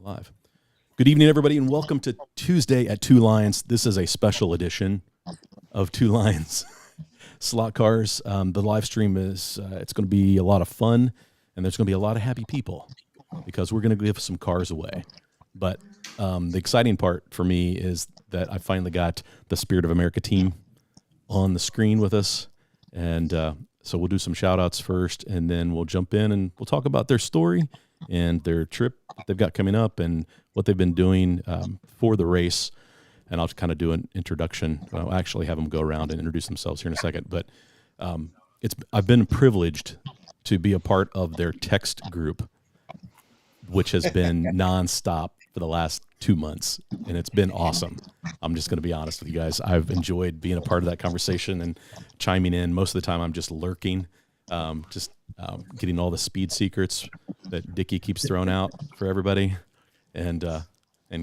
Live. Good evening, everybody, and welcome to Tuesday at Two Lions. This is a special edition of Two Lions Slot Cars. The live stream is it's going to be a lot of fun, and there's going to be a lot of happy people because we're going to give some cars away. But the exciting part for me is that I finally got the Spirit of America team on the screen with us, and so we'll do some shout-outs first, and then we'll jump in and we'll talk about their story and their trip that they've got coming up and what they've been doing for the race. And I'll kind of do an introduction. I'll actually have them go around and introduce themselves here in a second. But I've been privileged to be a part of their text group, which has been nonstop for the last 2 months, and it's been awesome. I'm just going to be honest with you guys. I've enjoyed being a part of that conversation and chiming in. Most of the time I'm just lurking, getting all the speed secrets that Dickie keeps throwing out for everybody, and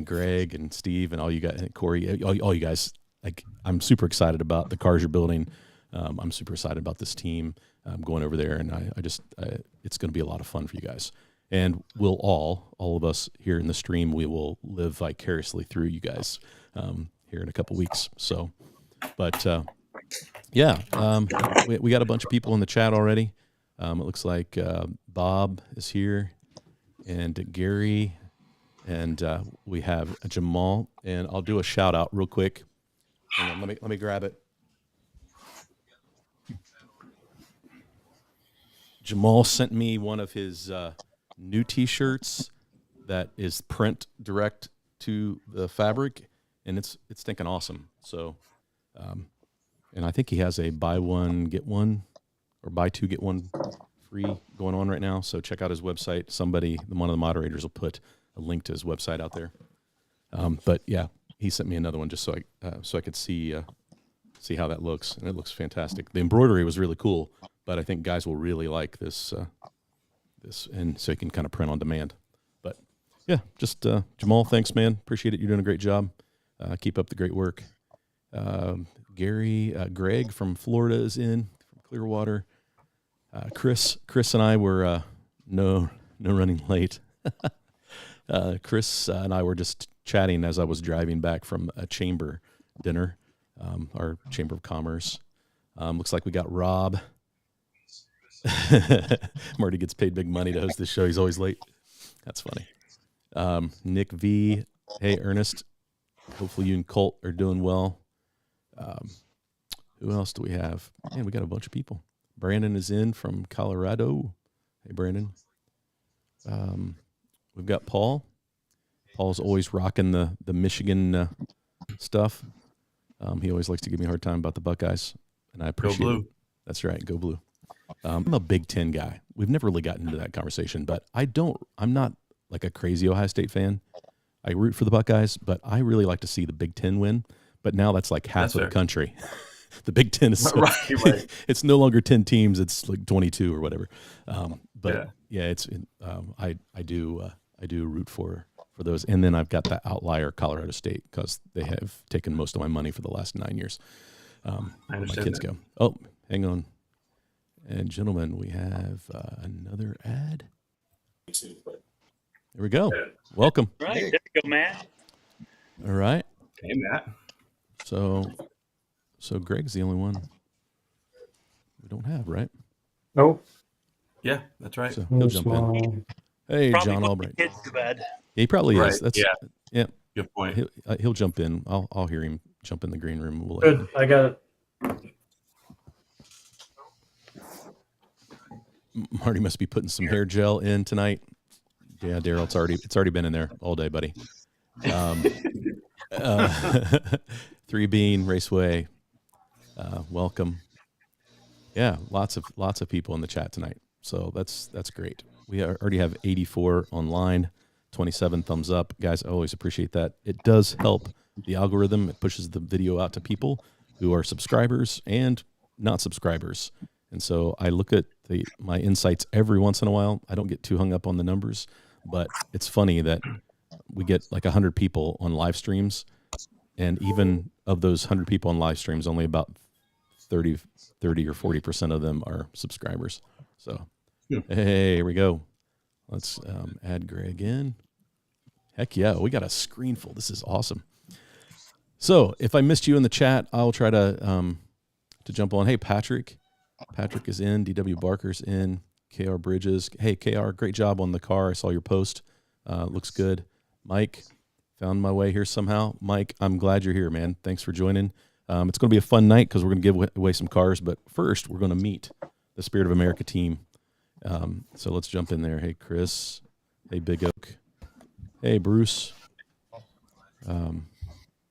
Greg and Steve and all you guys, and Corey, all you guys. Like, I'm super excited about the cars you're building. I'm super excited about this team going over there, and it's going to be a lot of fun for you guys. And we'll all of us here in the stream, we will live vicariously through you guys here in a couple weeks. So, but we got a bunch of people in the chat already. It looks like Bob is here, and Gary, and we have Jamal. And I'll do a shout out real quick. Hang on, let me grab it. Jamal sent me one of his new T-shirts that is print direct to the fabric, and it's stinking awesome. So, and I think he has a buy one get one or buy two get one free going on right now. So check out his website. One of the moderators will put a link to his website out there. But yeah, he sent me another one just so I could see how that looks, and it looks fantastic. The embroidery was really cool, but I think guys will really like this. And so you can kind of print on demand. But yeah, just Jamal, thanks, man. Appreciate it. You're doing a great job. Keep up the great work. Greg from Florida is in, from Clearwater. Chris and I were no running late. Chris and I were just chatting as I was driving back from a chamber dinner, our Chamber of Commerce. Looks like we got Rob. Marty gets paid big money to host this show. He's always late. That's funny. Nick V. Hey, Ernest. Hopefully you and Colt are doing well. Who else do we have? Man, we got a bunch of people. Brandon is in from Colorado. Hey, Brandon. We've got Paul. Paul's always rocking the Michigan stuff. He always likes to give me a hard time about the Buckeyes, and I appreciate it. That's right. Go Blue. I'm a Big Ten guy. We've never really gotten into that conversation, but I'm not like a crazy Ohio State fan. I root for the Buckeyes, but I really like to see the Big Ten win. But now that's like half of the country. The Big Ten is right. It's no longer 10 teams. It's like 22 or whatever. I do root for those. And then I've got that outlier Colorado State because they have taken most of my money for the last 9 years. My kids go. Oh, hang on. And gentlemen, we have another ad. There we go. Welcome. Right, there you go, Matt. All right. Hey, Matt. So Greg's the only one we don't have, right? Nope. Yeah, that's right. So he'll jump in. Hey, Probably John Albright. kids too bad. Yeah, he probably is. That's yeah. Good point. He'll jump in. I'll hear him jump in the green room. Good. I got it. Marty must be putting some hair gel in tonight. Yeah, Daryl, it's already been in there all day, buddy. 3 Bean Raceway, welcome. Yeah, lots of people in the chat tonight, so that's great. We already have 84 online, 27 thumbs up, guys. I always appreciate that. It does help the algorithm. It pushes the video out to people who are subscribers and not subscribers. And so I look at my insights every once in a while. I don't get too hung up on the numbers, but it's funny that we get like 100 people on live streams, and even of those 100 people on live streams, only about 30 or 40% of them are subscribers. So, Hey, here we go. Let's add Greg in. Heck yeah, we got a screen full. This is awesome. So if I missed you in the chat, I'll try to jump on. Hey, Patrick is in. DW Barker's in. KR Bridges. Hey, KR, great job on the car. I saw your post. Looks good. Mike, found my way here somehow. Mike, I'm glad you're here, man. Thanks for joining. It's going to be a fun night because we're going to give away some cars. But first, we're going to meet the Spirit of America team. So let's jump in there. Hey, Chris. Hey, Big Oak. Hey, Bruce.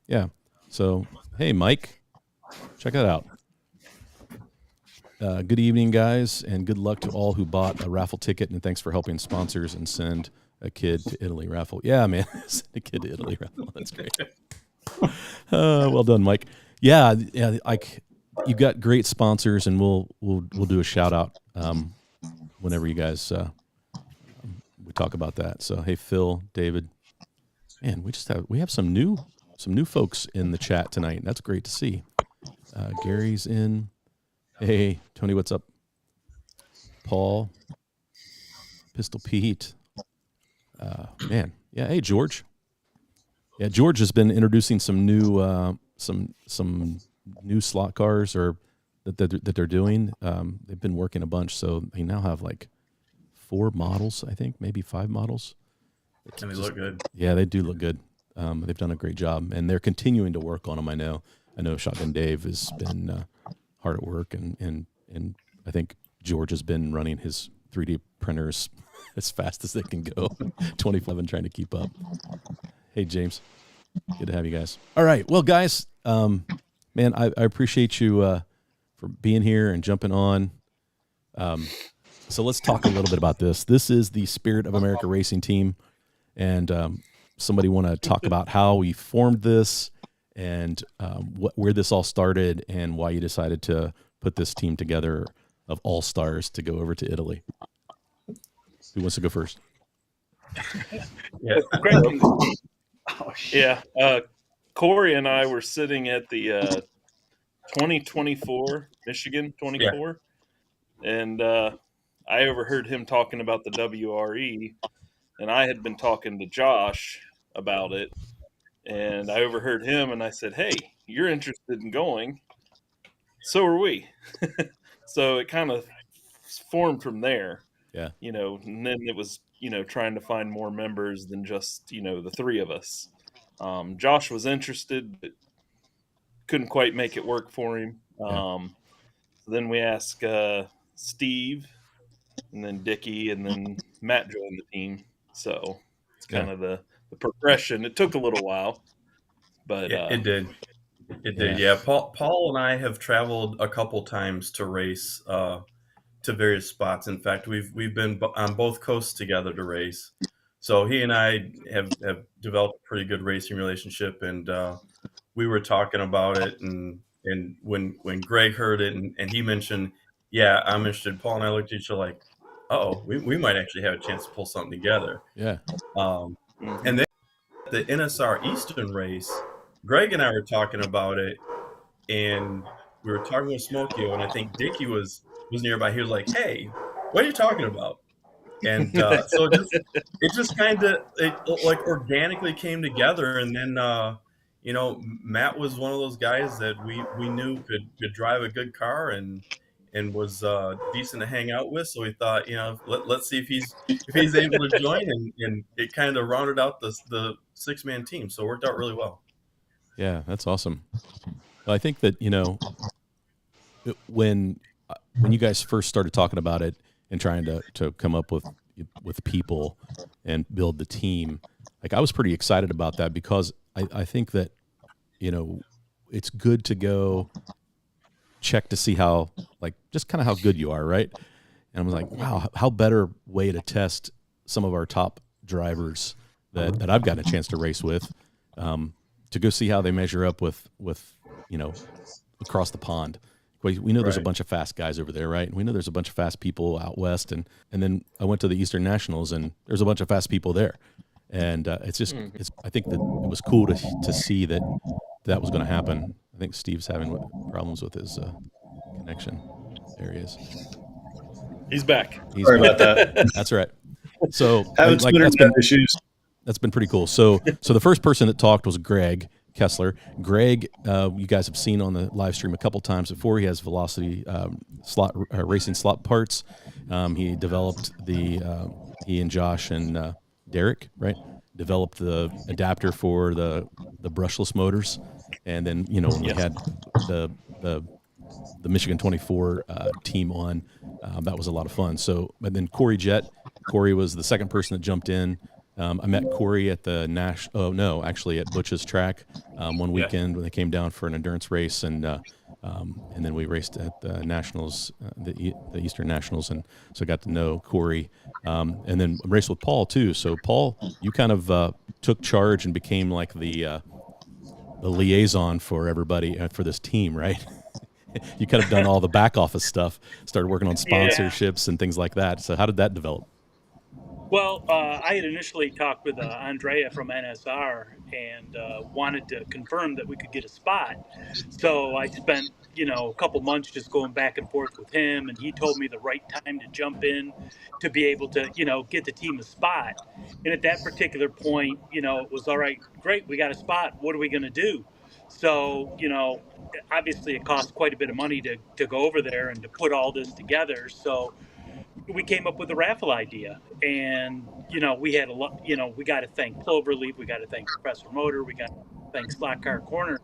Yeah. So, hey, Mike. Check that out. Good evening, guys, and good luck to all who bought a raffle ticket. And thanks for helping sponsors and send a kid to Italy raffle. Yeah, man, send a kid to Italy raffle. That's great. Well done, Mike. Yeah. Like you got great sponsors, and we'll do a shout out whenever you guys we talk about that. So, hey, Phil, David, man, we have some new folks in the chat tonight. That's great to see. Gary's in. Hey, Tony, what's up? Paul, Pistol Pete. Man, yeah. Hey, George. Yeah, George has been introducing some new some new slot cars that they're doing. They've been working a bunch, so they now have like 4 models, I think, maybe 5 models. And they look good. Yeah, they do look good. They've done a great job, and they're continuing to work on them. I know Shotgun Dave has been hard at work, and I think George has been running his 3D printers as fast as they can go, 24/7 trying to keep up. Hey, James, good to have you guys. All right, well, guys, man, I appreciate you for being here and jumping on. So let's talk a little bit about this. This is the Spirit of America Racing Team, and somebody want to talk about how we formed this and where this all started and why you decided to put this team together of all-stars to go over to Italy. Who wants to go first? Yeah. Yeah. Corey and I were sitting at the 2024 Michigan 24, and I overheard him talking about the WRE, and I had been talking to Josh about it, and I overheard him, and I said, "Hey, you're interested in going? So are we." So it kind of formed from there. Yeah. And then it was, trying to find more members than just, the 3 of us. Josh was interested, but couldn't quite make it work for him. Yeah. So then we asked Steve, and then Dickie, and then Matt joined the team. So it's kind of the progression. It took a little while, but it did. It did. Yeah. Paul and I have traveled a couple times to race to various spots. In fact, we've been on both coasts together to race. So he and I have developed a pretty good racing relationship, and we were talking about it. And when Greg heard it and he mentioned, "Yeah, I'm interested," Paul and I looked at each other like, "Oh, we might actually have a chance to pull something together." Yeah. And then the NSR Eastern race, Greg and I were talking about it, and we were talking with Smokey, and I think Dickie was nearby. He was like, "Hey, what are you talking about?" And so it just kind of like organically came together. And then Matt was one of those guys that we knew could drive a good car and was decent to hang out with. So we thought, let's see if he's able to join, and it kind of rounded out the 6-man team. So it worked out really well. Yeah, that's awesome. Well, I think that, when you guys first started talking about it and trying to come up with people and build the team, like I was pretty excited about that because I think that, it's good to go check to see how, like, just kind of how good you are, right? And I was like, wow, how better way to test some of our top drivers that I've gotten a chance to race with, to go see how they measure up with across the pond. We know there's a bunch of fast guys over there, right? And we know there's a bunch of fast people out west, and then I went to the Eastern Nationals, and there's a bunch of fast people there, and it's just I think that it was cool to see that was going to happen. I think Steve's having problems with his connection. There he is. He's back. Sorry about that. That's right. So Having some internet issues. That's been pretty cool. So the first person that talked was Greg Kessler. Greg, you guys have seen on the live stream a couple times before. He has Velocity slot racing slot parts. He developed he and Josh and Derek, right, developed the adapter for the brushless motors, and then when we had the Michigan 24 team on, that was a lot of fun. So, and then Corey was the second person that jumped in. I met Corey at the at Butch's track one weekend when they came down for an endurance race, and then we raced at the Nationals, the Eastern Nationals, and so I got to know Corey, and then raced with Paul too. So Paul, you kind of took charge and became like the liaison for everybody for this team, right? You could have done all the back office stuff, started working on sponsorships and things like that. So how did that develop? Well, I had initially talked with Andrea from NSR and wanted to confirm that we could get a spot. So I spent, a couple months just going back and forth with him, and he told me the right time to jump in to be able to, get the team a spot. And at that particular point, it was all right, great, we got a spot. What are we going to do? So, obviously it costs quite a bit of money to go over there and to put all this together. So we came up with a raffle idea, and we had a lot. We got to thank Cloverleaf, we got to thank Professor Motor, we got to thank Slot Car Corner,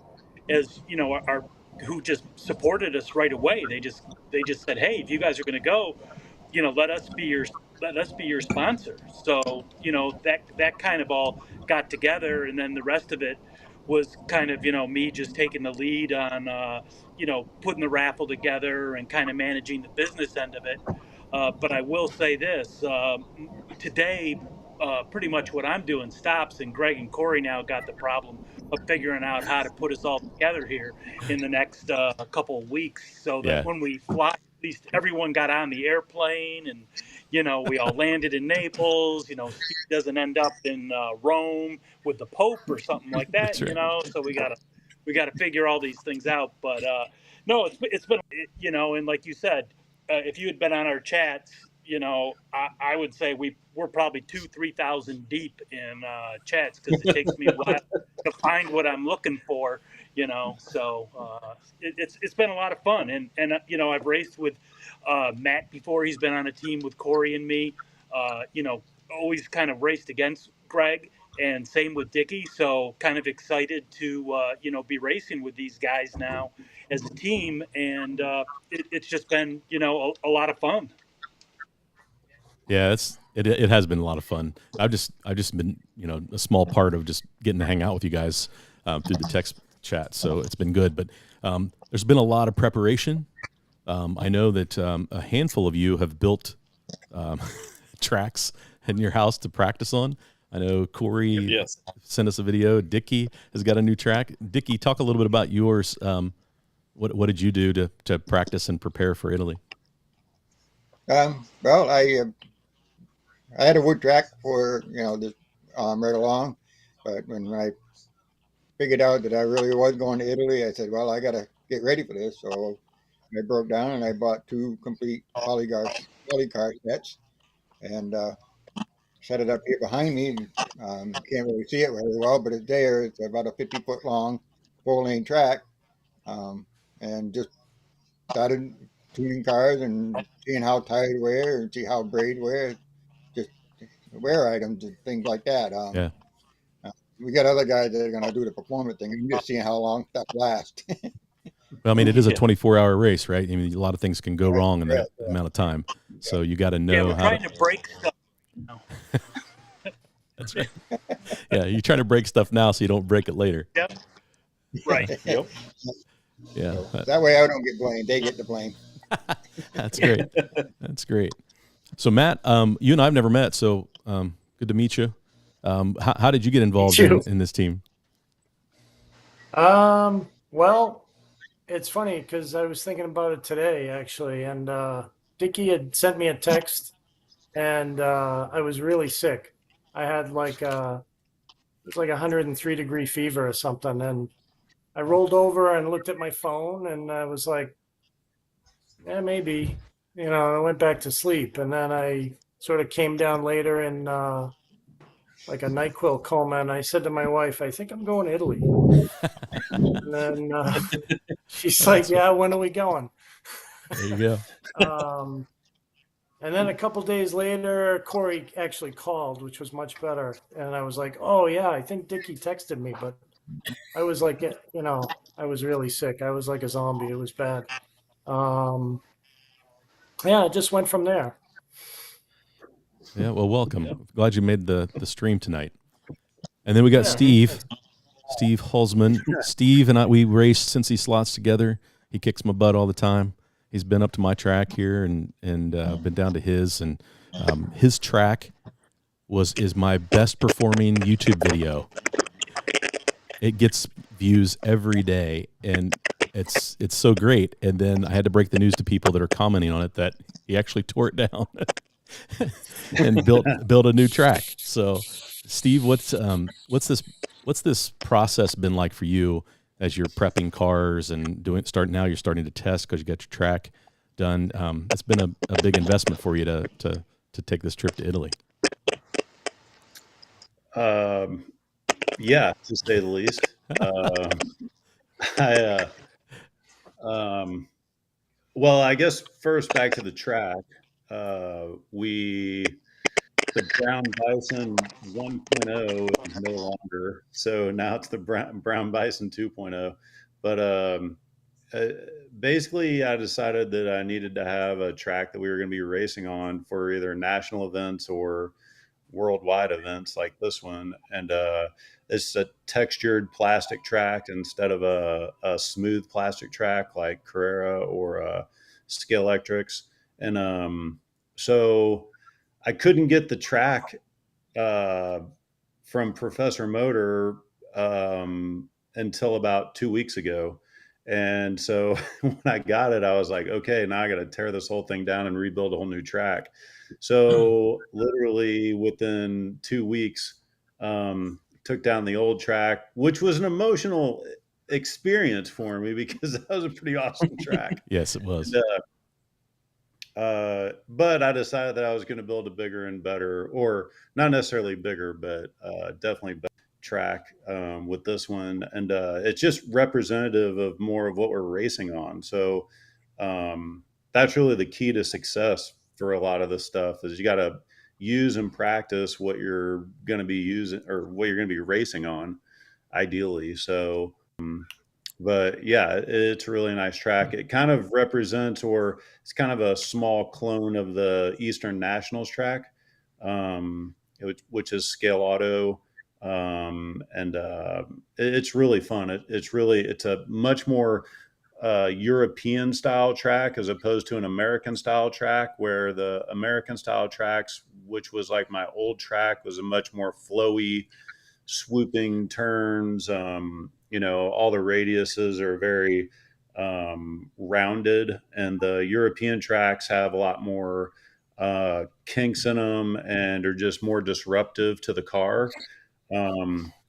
as our who just supported us right away. They just said, hey, if you guys are going to go, let us be your sponsor. So that kind of all got together, and then the rest of it was kind of me just taking the lead on putting the raffle together and kind of managing the business end of it. But I will say this, today, pretty much what I'm doing stops, and Greg and Corey now got the problem of figuring out how to put us all together here in the next couple of weeks, so that when we fly, at least everyone got on the airplane, and we all landed in Naples. Steve doesn't end up in Rome with the Pope or something like that. Right. So we gotta figure all these things out. But no, it's been and like you said, if you had been on our chats, I would say we're probably 2,000-3,000 deep in chats, because it takes me a while to find what I'm looking for. So it's been a lot of fun, and I've raced with Matt before. He's been on a team with Corey and me. Always kind of raced against Greg, and same with Dickie. So kind of excited to be racing with these guys now as a team, and it's just been a lot of fun. Yeah, it has been a lot of fun. I've just been a small part of just getting to hang out with you guys through the text chat, so it's been good. But there's been a lot of preparation. I know that a handful of you have built tracks in your house to practice on. I know Corey sent us a video. Dickie has got a new track. Dickie, talk a little bit about yours. What did you do to practice and prepare for Italy? Well, I had a wood track for this right along, but when I figured out that I really was going to Italy, I said, well, I got to get ready for this. So I broke down and I bought 2 complete polycar sets, and set it up here behind me. Can't really see it very well, but it's there. It's about a 50-foot long 4-lane track, and just started tuning cars and seeing how tires wear and see how braid wear, just wear items and things like that. We got other guys that are going to do the performance thing. I'm just seeing how long stuff lasts. Well, I mean, it is a 24-hour race, right? I mean, a lot of things can go wrong in that amount of time. So you got to know we're how trying to break stuff. That's right. Yeah, you're trying to break stuff now so you don't break it later. Yep. Right. Yep. Yeah. So that way I don't get blamed. They get the blame. That's great. That's great. So Matt, you and I have never met, so good to meet you. How did you get involved in this team? Well, it's funny because I was thinking about it today, actually, and Dickie had sent me a text, and I was really sick. I had it was like 103-degree fever or something, and I rolled over and looked at my phone, and I was like, yeah, maybe, I went back to sleep, and then I sort of came down later and like a NyQuil coma, and I said to my wife, "I think I'm going to Italy." And then she's like, "Yeah, when are we going?" There you go. And then a couple days later, Corey actually called, which was much better. And I was like, "Oh yeah, I think Dickie texted me," but I was like, I was really sick. I was like a zombie. It was bad. Yeah, it just went from there. Yeah, well, welcome. Glad you made the stream tonight. And then we got Steve Hulsman. Steve and I, we raced since he slots together. He kicks my butt all the time. He's been up to my track here and been down to his, and his track is my best performing YouTube video. It gets views every day, and it's so great. And then I had to break the news to people that are commenting on it that he actually tore it down and built a new track. So, Steve, what's this process been like for you as you're prepping cars and you're starting to test because you got your track done? It's been a big investment for you to take this trip to Italy. Yeah, to say the least. Well, I guess first back to the track. The Brown Bison 1.0 is no longer, so now it's the Brown Bison 2.0. But basically, I decided that I needed to have a track that we were going to be racing on for either national events or worldwide events like this one. And it's a textured plastic track instead of a smooth plastic track like Carrera or Scale Electrics. And so I couldn't get the track from Professor Motor until about 2 weeks ago. And so when I got it, I was like, okay, now I got to tear this whole thing down and rebuild a whole new track. So literally within 2 weeks, took down the old track, which was an emotional experience for me because that was a pretty awesome track. Yes, it was. But I decided that I was going to build a bigger and better, or not necessarily bigger, but definitely better track with this one. And it's just representative of more of what we're racing on. So that's really the key to success for a lot of this stuff is you got to use and practice what you're going to be using or what you're going to be racing on ideally. So but yeah, it's a really nice track. It kind of represents, or it's kind of a small clone of the Eastern Nationals track, which is Scale Auto. And it's really fun. It's a much more European style track as opposed to an American style track, where the American style tracks, which was like my old track, was a much more flowy, swooping turns. All the radiuses are very rounded, and the European tracks have a lot more kinks in them and are just more disruptive to the car,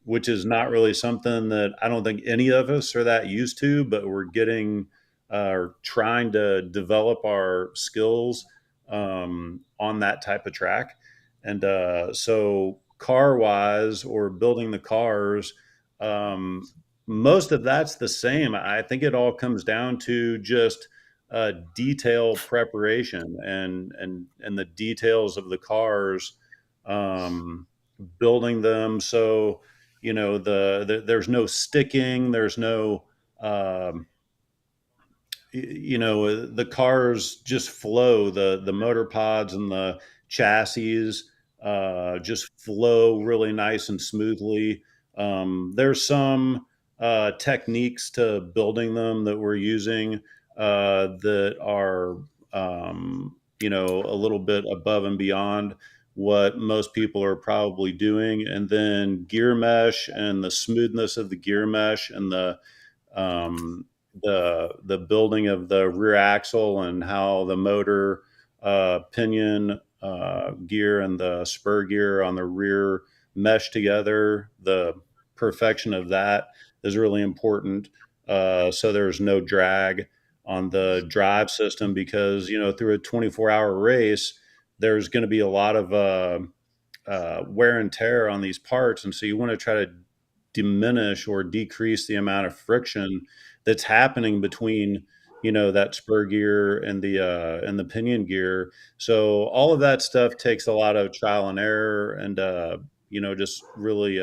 which is not really something that I don't think any of us are that used to, but we're getting or trying to develop our skills on that type of track. And so car wise, or building the cars, most of that's the same. I think it all comes down to just detail preparation and the details of the cars, building them. So, there's no sticking, there's no, the cars just flow, the motor pods and the chassis just flow really nice and smoothly. There's some techniques to building them that we're using that are a little bit above and beyond what most people are probably doing. And then gear mesh and the smoothness of the gear mesh and um, the building of the rear axle and how the motor pinion gear and the spur gear on the rear mesh together. The perfection of that is really important. So there's no drag on the drive system, because through a 24-hour race, there's going to be a lot of wear and tear on these parts, and so you want to try to diminish or decrease the amount of friction that's happening between that spur gear and the pinion gear. So all of that stuff takes a lot of trial and error, and just really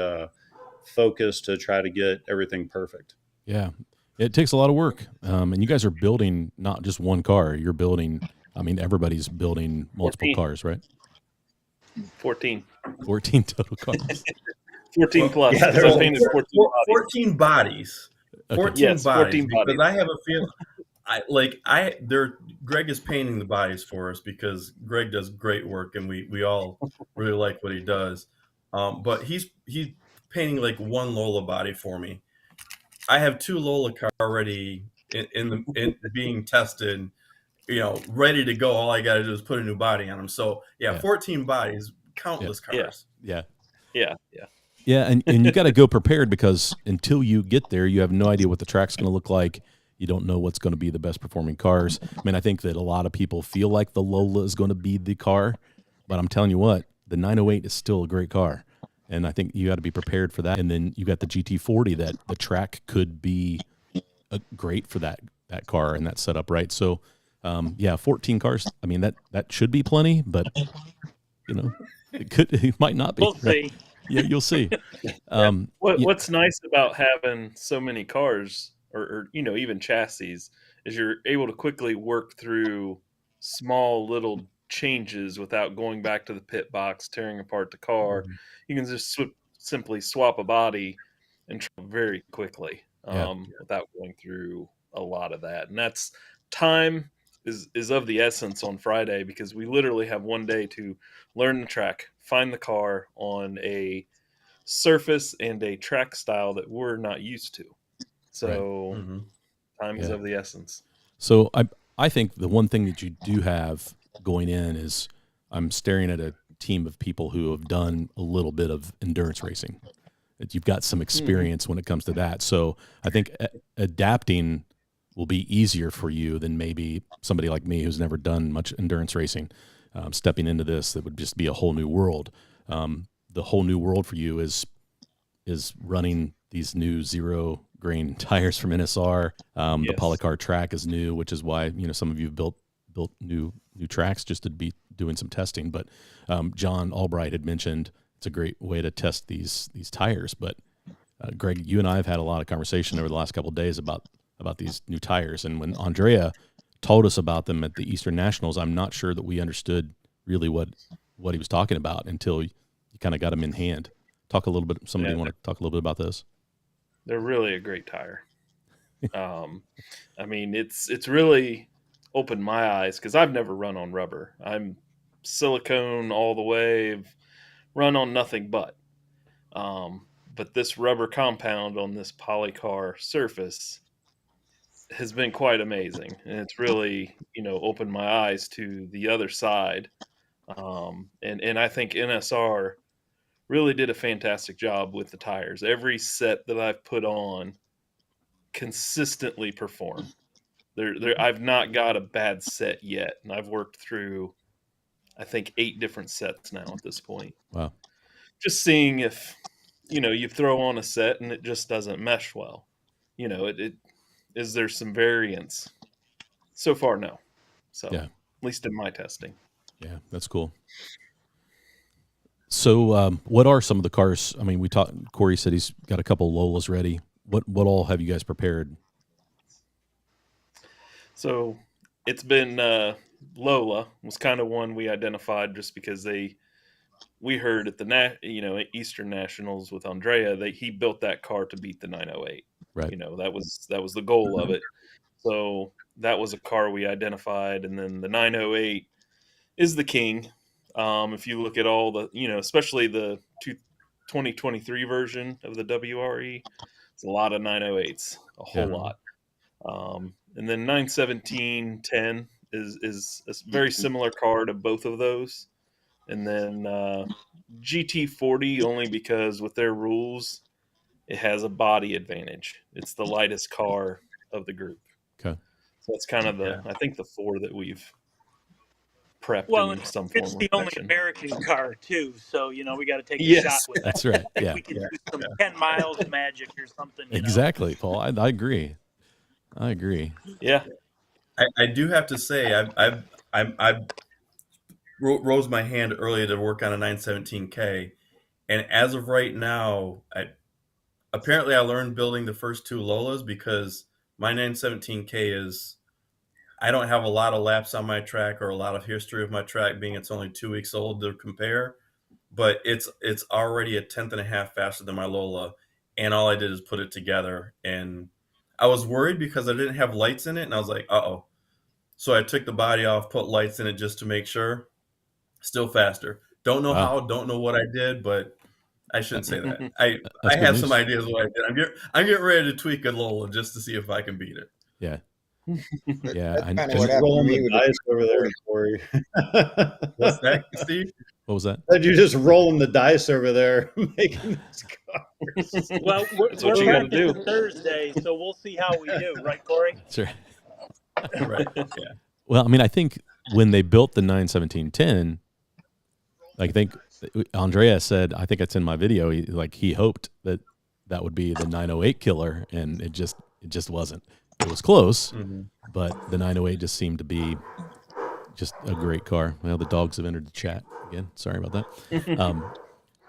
focus to try to get everything perfect. Yeah, it takes a lot of work, and you guys are building not just one car. You're building. I mean, everybody's building multiple 14. cars, right? 14. 14 total cars. 14 plus. Yeah, Because I painted 14 bodies. 14 bodies. Okay. 14 Yes, bodies. 14 Because bodies. I have a feeling, Greg is painting the bodies for us because Greg does great work, and we all really like what he does. But he's painting like one Lola body for me. I have 2 Lola cars already in being tested, ready to go. All I got to do is put a new body on them. So yeah. 14 bodies, countless cars. Yeah. Yeah. Yeah, and you got to go prepared, because until you get there, you have no idea what the track's going to look like. You don't know what's going to be the best performing cars. I mean, I think that a lot of people feel like the Lola is going to be the car, but I'm telling you what, the 908 is still a great car, and I think you got to be prepared for that. And then you got the GT40, that the track could be great for that car and that setup, right? So, 14 cars. I mean, that should be plenty, but it might not be. We'll see. Yeah, you'll see. What's nice about having so many cars, or even chassis, is you're able to quickly work through small little changes without going back to the pit box, tearing apart the car. Mhm. You can just simply swap a body and travel very quickly, without going through a lot of that. And that's time is of the essence on Friday, because we literally have one day to learn the track, find the car on a surface and a track style that we're not used to. So Mm-hmm. time is of the essence. So I think the one thing that you do have going in is, I'm staring at a team of people who have done a little bit of endurance racing. That you've got some experience when it comes to that. So I think adapting will be easier for you than maybe somebody like me who's never done much endurance racing. Stepping into this, that would just be a whole new world. The whole new world for you is running these new zero grain tires from NSR. The Yes. Polycar track is new, which is why some of you have built new tracks just to be doing some testing. But John Albright had mentioned it's a great way to test these tires. But Greg, you and I have had a lot of conversation over the last couple of days about these new tires. And when Andrea told us about them at the Eastern Nationals, I'm not sure that we understood really what he was talking about until you kind of got them in hand. Talk a little bit. Somebody want to talk a little bit about this? They're really a great tire. I mean, it's really opened my eyes, because I've never run on rubber. I'm silicone all the way. I've run on nothing but. But this rubber compound on this Polycar surface has been quite amazing, and it's really opened my eyes to the other side. And I think NSR really did a fantastic job with the tires. Every set that I've put on consistently perform. I've not got a bad set yet, and I've worked through, I think, 8 different sets now at this point. Wow. Just seeing if you throw on a set and it just doesn't mesh well. Is there some variance? So far, no. So Yeah. at least in my testing. Yeah, that's cool. So, what are some of the cars? I mean, we talked. Corey said he's got a couple of Lolas ready. What all have you guys prepared? So it's been Lola was kind of one we identified just because we heard at the Eastern Nationals with Andrea that he built that car to beat the 908. Right. That was the goal of it. So that was a car we identified, and then the 908 is the king. If you look at all the, especially the 2023 version of the WRE, it's a lot of 908s, a whole lot. And then 91710 is a very similar car to both of those. And then GT40, only because with their rules, it has a body advantage. It's the lightest car of the group. Okay. So that's kind of I think the 4 that we've prepped Well, in and some form it's or the only fashion. American car too, so we got to take a Yes. shot with that. That's right. If Yeah, we can do some 10 miles magic or something. exactly, Paul. I agree. I agree. Yeah. I do have to say I rose my hand earlier to work on a 917K, and as of right now, apparently I learned building the first two Lolas because my 917K is, I don't have a lot of laps on my track or a lot of history of my track, being it's only 2 weeks old to compare, but it's already a tenth and a half faster than my Lola, and all I did is put it together. And I was worried because I didn't have lights in it, and I was like, uh-oh. So I took the body off, put lights in it just to make sure. Still faster. Don't know how, don't know what I did, but I shouldn't say that. I That's good have news. some ideas of what I did. I'm getting ready to tweak a Lola just to see if I can beat it. Yeah. But Yeah. that's kind of Just what happened to rolling me the with dice over there, Corey. What's that, Steve? What was that? Said you just rolling the dice over there, making these cars. Well, we're That's what you gotta do. practicing Thursday, so we'll see how we do, right, Corey? That's right. Right. Yeah. Well, I mean, I think when they built the 91710, I think Andrea said, I think it's in my video, he hoped that would be the 908 killer, and it just wasn't. It was close, but the 908 just seemed to be just a great car. Well, the dogs have entered the chat again. Sorry about that.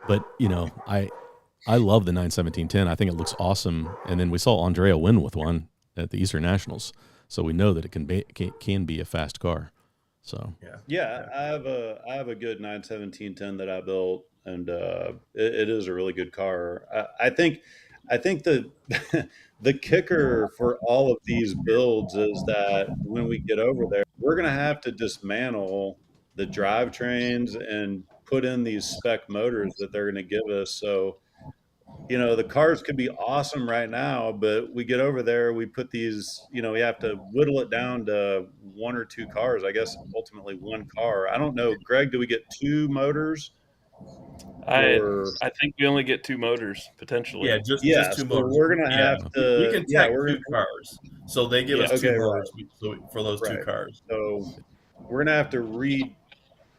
But I love the 91710. I think it looks awesome. And then we saw Andrea win with one at the Eastern Nationals, so we know that it can be a fast car. So yeah, I have a good 91710 that I built, and it is a really good car. I think the the kicker for all of these builds is that when we get over there, we're going to have to dismantle the drivetrains and put in these spec motors that they're going to give us. So, the cars could be awesome right now, but we get over there, we put these, we have to whittle it down to one or two cars, I guess ultimately one car. I don't know. Greg, do we get two motors? I think we only get two motors potentially. Yeah, just two so motors. we're gonna have to. We can tech two cars, so they give us two motors for those two cars. So we're gonna have to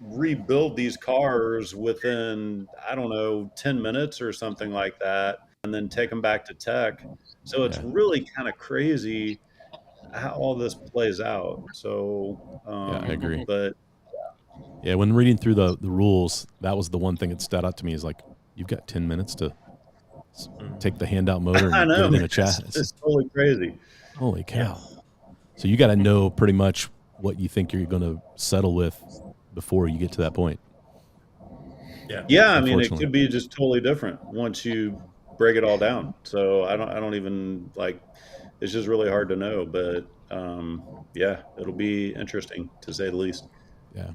rebuild these cars within, I don't know, 10 minutes or something like that, and then take them back to tech. So it's really kind of crazy how all this plays out. So I agree. But yeah, when reading through the rules, that was the one thing that stood out to me, is like, you've got 10 minutes to take the handout motor and get it in a chassis. It's totally crazy. Holy cow. Yeah. So you got to know pretty much what you think you're going to settle with before you get to that point. Yeah, I mean, it could be just totally different once you break it all down. So I don't even, it's just really hard to know, but yeah, it'll be interesting to say the least. Yeah.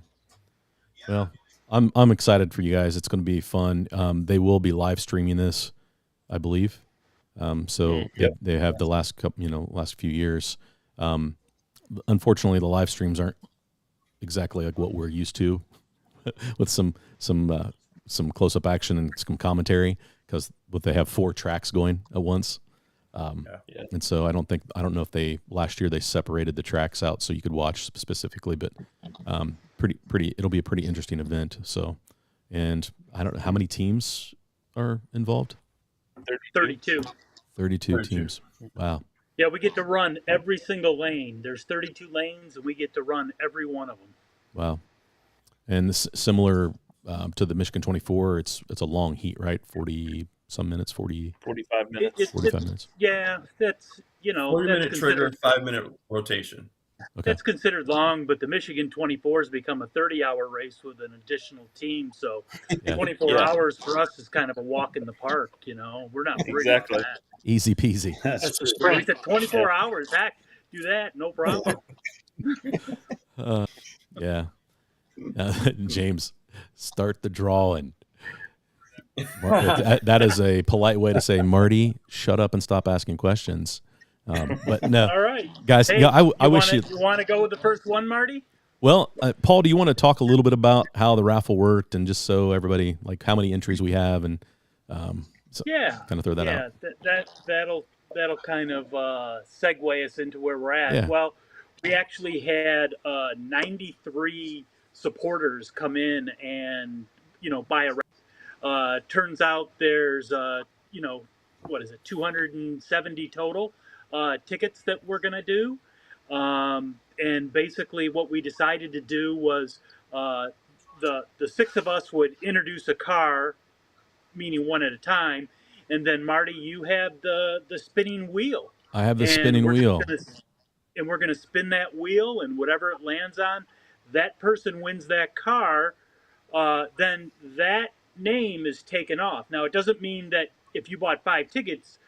Well, I'm excited for you guys. It's going to be fun. They will be live streaming this, I believe. So they have the last few years. Unfortunately, the live streams aren't exactly like what we're used to, with some close up action and some commentary, because they have 4 tracks going at once. And so I don't know if last year they separated the tracks out so you could watch specifically, but it'll be a pretty interesting event. So, and I don't know how many teams are involved. 32. 32 teams. Wow. Yeah, we get to run every single lane. There's 32 lanes, and we get to run every one of them. Wow. And this, similar to the Michigan 24, it's a long heat, right? 40 some minutes, 45 minutes. 45 minutes. Yeah, that's 40-minute trigger, 5-minute rotation. Okay. That's considered long, but the Michigan 24 has become a 30-hour race with an additional team. So 24 hours for us is kind of a walk in the park. We're not worried about that. Easy peasy. That's we said 24 hours. Heck, do that, no problem. Yeah. James, start the drawing. That is a polite way to say, Marty, shut up and stop asking questions. But no, all right, guys. Hey, I wish you want to go with the first one, Marty. Well, Paul, do you want to talk a little bit about how the raffle worked, and just so everybody, how many entries we have, and kind of throw that out. That'll kind of segue us into where we're at. Yeah. Well, we actually had 93 supporters come in and, buy a turns out there's, what is it, 270 total tickets that we're going to do. And basically what we decided to do was the six of us would introduce a car, meaning one at a time. And then Marty, you have the spinning wheel. I have the spinning wheel. And we're going to spin that wheel, and whatever it lands on, that person wins that car. Then that name is taken off. Now, it doesn't mean that if you bought 5 tickets,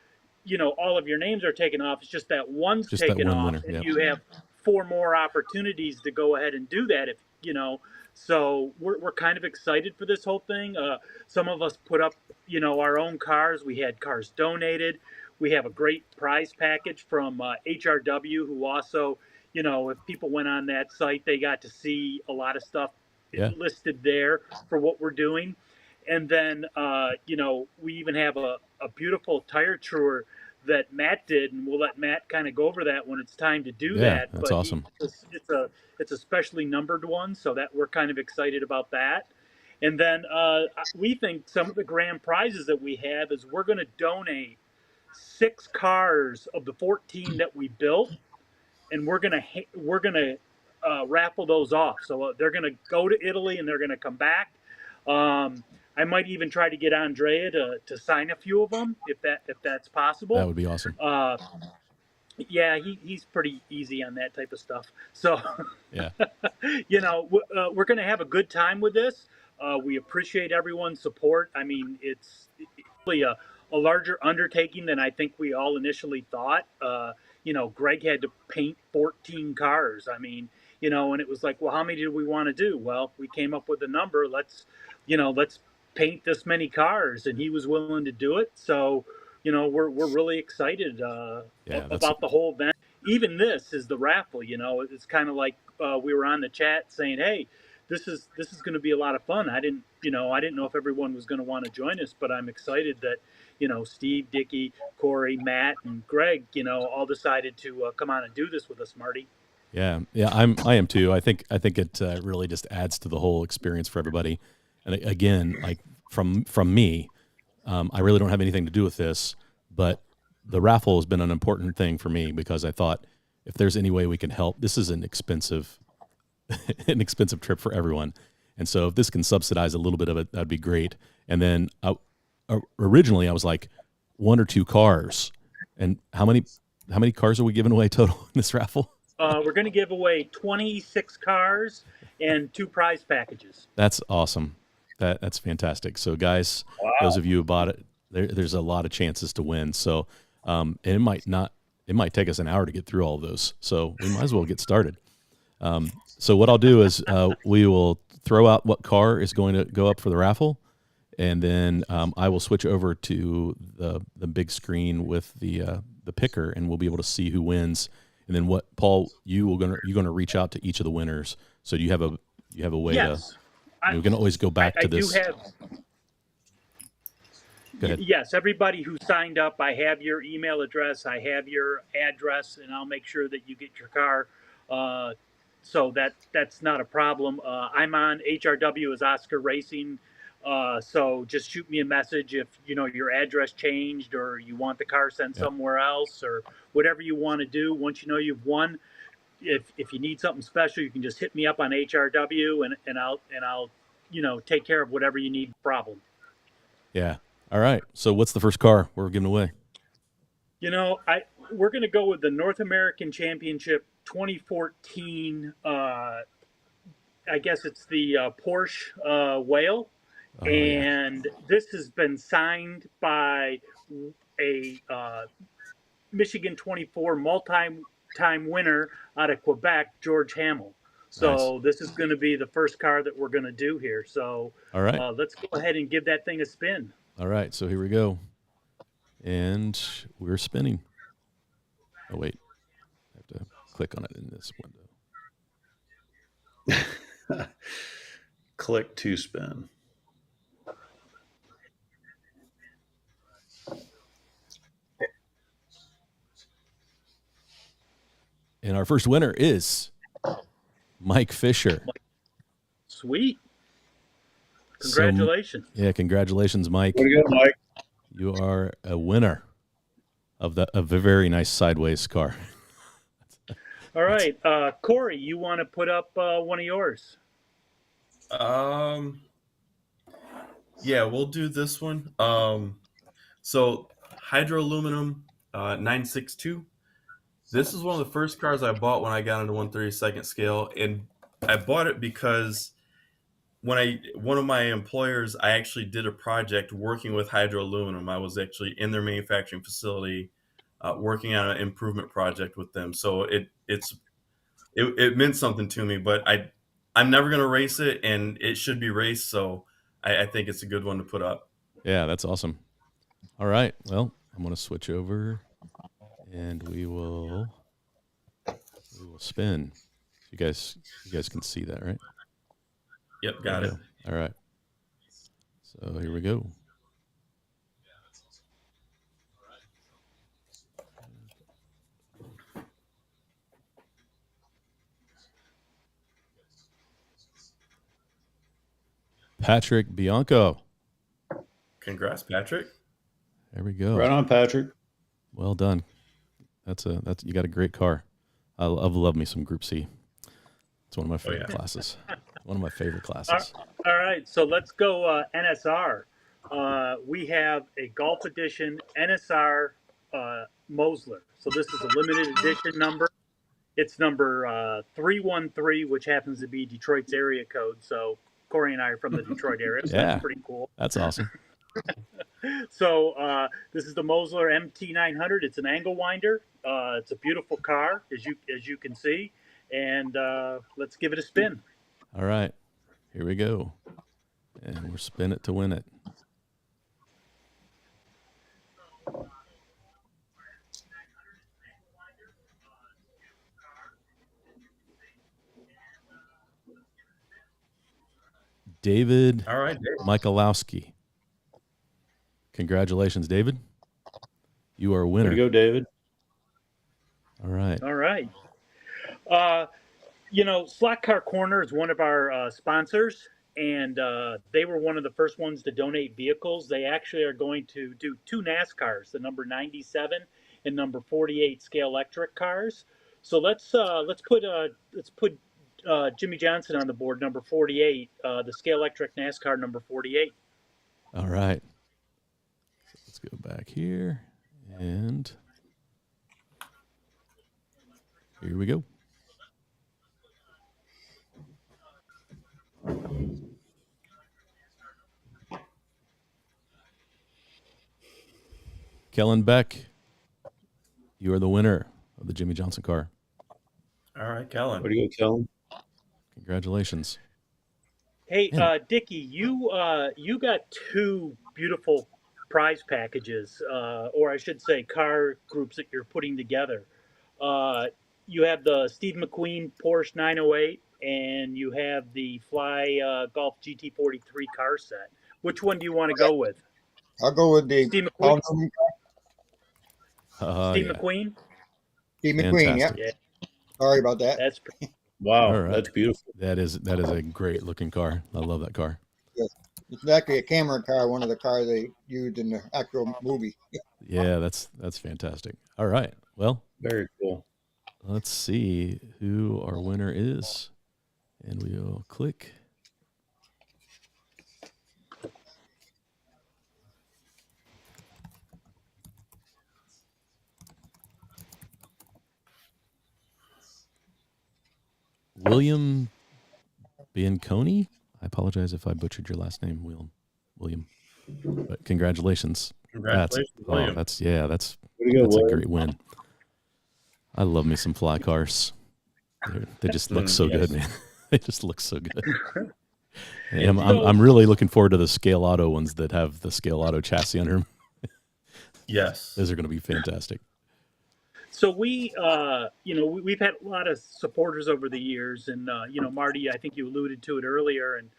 all of your names are taken off. It's just that one's Just taken that one off, winner, and yep. you have 4 more opportunities to go ahead and do that. So we're kind of excited for this whole thing. Some of us put up, our own cars. We had cars donated. We have a great prize package from HRW, who also, if people went on that site, they got to see a lot of stuff listed there for what we're doing. And then, we even have a beautiful tire tour that Matt did, and we'll let Matt kind of go over that when it's time to do that. That's but awesome. It's a specially numbered one, so that we're kind of excited about that. And then we think some of the grand prizes that we have is we're going to donate 6 cars of the 14 that we built, and we're gonna raffle those off. So they're gonna go to Italy and they're gonna come back. I might even try to get Andrea to sign a few of them if that's possible. That would be awesome. Yeah, he's pretty easy on that type of stuff. So, yeah, we're going to have a good time with this. We appreciate everyone's support. I mean, it's really a larger undertaking than I think we all initially thought. Greg had to paint 14 cars. I mean, and it was like, well, how many do we want to do? Well, we came up with a number. Let's paint this many cars, and he was willing to do it. So, we're really excited about the whole event. Even this is the raffle. It's kind of like we were on the chat saying, "Hey, this is going to be a lot of fun." I didn't know if everyone was going to want to join us, but I'm excited that Steve, Dickie, Corey, Matt, and Greg, all decided to come on and do this with us, Marty. Yeah, I am too. I think it really just adds to the whole experience for everybody. And again, like from me. I really don't have anything to do with this, but the raffle has been an important thing for me because I thought if there's any way we can help, this is an expensive trip for everyone. And so if this can subsidize a little bit of it, that'd be great. And then originally I was like 1 or 2 cars. And how many cars are we giving away total in this raffle? We're going to give away 26 cars and 2 prize packages. That's awesome. That's fantastic. So guys, those of you who bought it, there's a lot of chances to win. So, and it might take us an hour to get through all of those. So we might as well get started. So what I'll do is, we will throw out what car is going to go up for the raffle. And then, I will switch over to the big screen with the picker, and we'll be able to see who wins. And then Paul, you're going to reach out to each of the winners. So do you have a way yes. We can always go back to this. Go ahead. Yes, everybody who signed up, I have your email address, I have your address, and I'll make sure that you get your car. So that's not a problem. I'm on HRW as Oscar Racing. So just shoot me a message if your address changed or you want the car sent somewhere else or whatever you want to do. Once you've won, if you need something special, you can just hit me up on HRW and I'll take care of whatever you need. Problem. Yeah. All right. So what's the first car we're giving away? We're going to go with the North American Championship 2014. I guess it's the Porsche Whale. Oh, and this has been signed by a Michigan 24 multi-time winner out of Quebec, George Hamill. So nice. This is going to be the first car that we're going to do here. So all right, let's go ahead and give that thing a spin. All right, so here we go. And we're spinning. Oh, wait. I have to click on it in this window. Click to spin. And our first winner is Mike Fisher. Sweet. Congratulations. Yeah, congratulations, Mike. Way to go, Mike. You are a winner of a very nice sideways car. All right. Corey, you want to put up one of yours? Yeah, we'll do this one. So hydro aluminum 962. This is one of the first cars I bought when I got into 132nd scale, and I bought it because one of my employers, I actually did a project working with hydro aluminum. I was actually in their manufacturing facility, working on an improvement project with them. So it meant something to me. But I'm never going to race it, and it should be raced. So I think it's a good one to put up. Yeah, that's awesome. All right. Well, I'm going to switch over, and we will spin. You guys can see that, right? Yep, got it. All right. So here we go. Patrick Bianco. Congrats, Patrick. There we go. Right on, Patrick. Well done. That's you got a great car. I love me some Group C. It's one of my favorite classes. One of my favorite classes. All right, so let's go NSR. We have a Golf Edition NSR Mosler. So this is a limited edition number. It's number 313, which happens to be Detroit's area code. So Corey and I are from the Detroit area, so that's pretty cool. That's awesome. So this is the Mosler MT900. It's an angle winder. It's a beautiful car, as you can see. And let's give it a spin. All right, here we go. And we'll spin it to win it. David Michalowski. Congratulations, David. You are a winner. Way to go, David. All right. All right. Slot Car Corner is one of our sponsors, and they were one of the first ones to donate vehicles. They actually are going to do two NASCARs, the number 97 and number 48 scale electric cars. So let's put Jimmy Johnson on the board, number 48, the scale electric NASCAR number 48. All right. So let's go back here, and here we go. Kellen Beck, you are the winner of the Jimmy Johnson car. All right, Kellen. Way to go, Kellen. Congratulations. Hey, Dickie, you got two beautiful prize packages, or I should say car groups that you're putting together. You have the Steve McQueen Porsche 908, and you have the Fly Golf GT43 car set. Which one do you want to go with? I'll go with the Steve McQueen. Steve McQueen? Steve McQueen, yep. Yeah. Sorry about that. That's wow, right. That's beautiful. That is a great looking car. I love that car. Yes. It's actually a Cameron car, one of the cars they used in the actual movie. Yeah, that's fantastic. All right. Well, very cool. Let's see who our winner is. And we'll click. William Bianconi. I apologize if I butchered your last name, William. But congratulations. Congratulations, William. That's a great win. I love me some fly cars. They just look so good, man. They just look so good. I'm really looking forward to the Scale Auto ones that have the Scale Auto chassis under them. Yes, those are going to be fantastic. So we've had a lot of supporters over the years, and Marty, I think you alluded to it earlier, and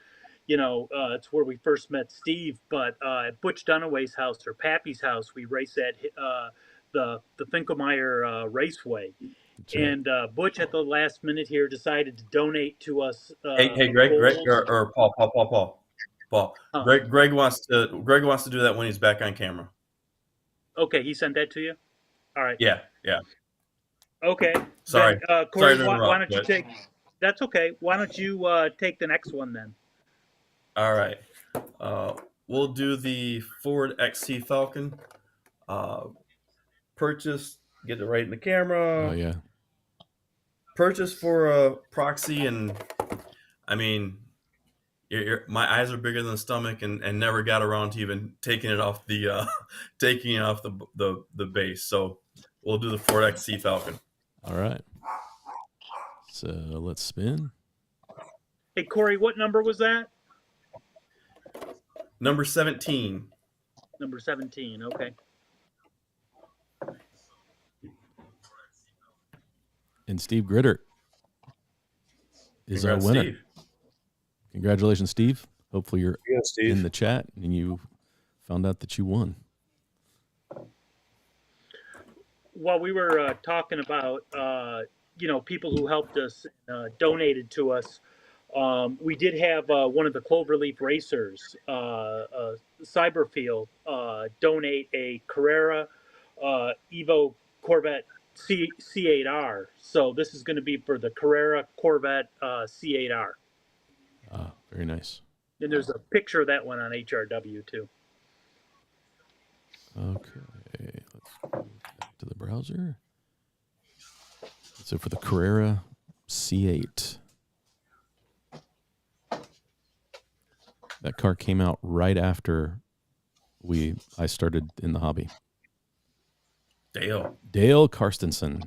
it's where we first met Steve. But at Butch Dunaway's house, or Pappy's house, we raced at the Finkelmeyer Raceway. That's right. And Butch at the last minute here decided to donate to us. Hey, Greg, or Paul. Huh. Greg wants to do that when he's back on camera. Okay, he sent that to you. All right. Yeah. Okay. Sorry. Then, Corey, Sorry to why interrupt, don't you take? That's okay. Why don't you take the next one then? All right. We'll do the Ford XC Falcon. Purchase, get it right in the camera. Oh yeah. Purchase for a proxy, and I mean, my eyes are bigger than the stomach, and never got around to even taking it off the base. So we'll do the Ford XC Falcon. All right. So let's spin. Hey, Corey, what number was that? Number 17. Number 17. Okay. And Steve Gritter is our winner. Steve. Congratulations, Steve. Hopefully you're Steve. in the chat and you found out that you won. While we were talking about, people who helped us, donated to us, we did have one of the Cloverleaf racers, Cyberfield, donate a Carrera Evo Corvette C8R. So this is going to be for the Carrera Corvette C8R. Very nice. And there's a picture of that one on HRW too. Okay, let's go back to the browser. So for the Carrera C8, that car came out right after I started in the hobby. Dale Karstensen.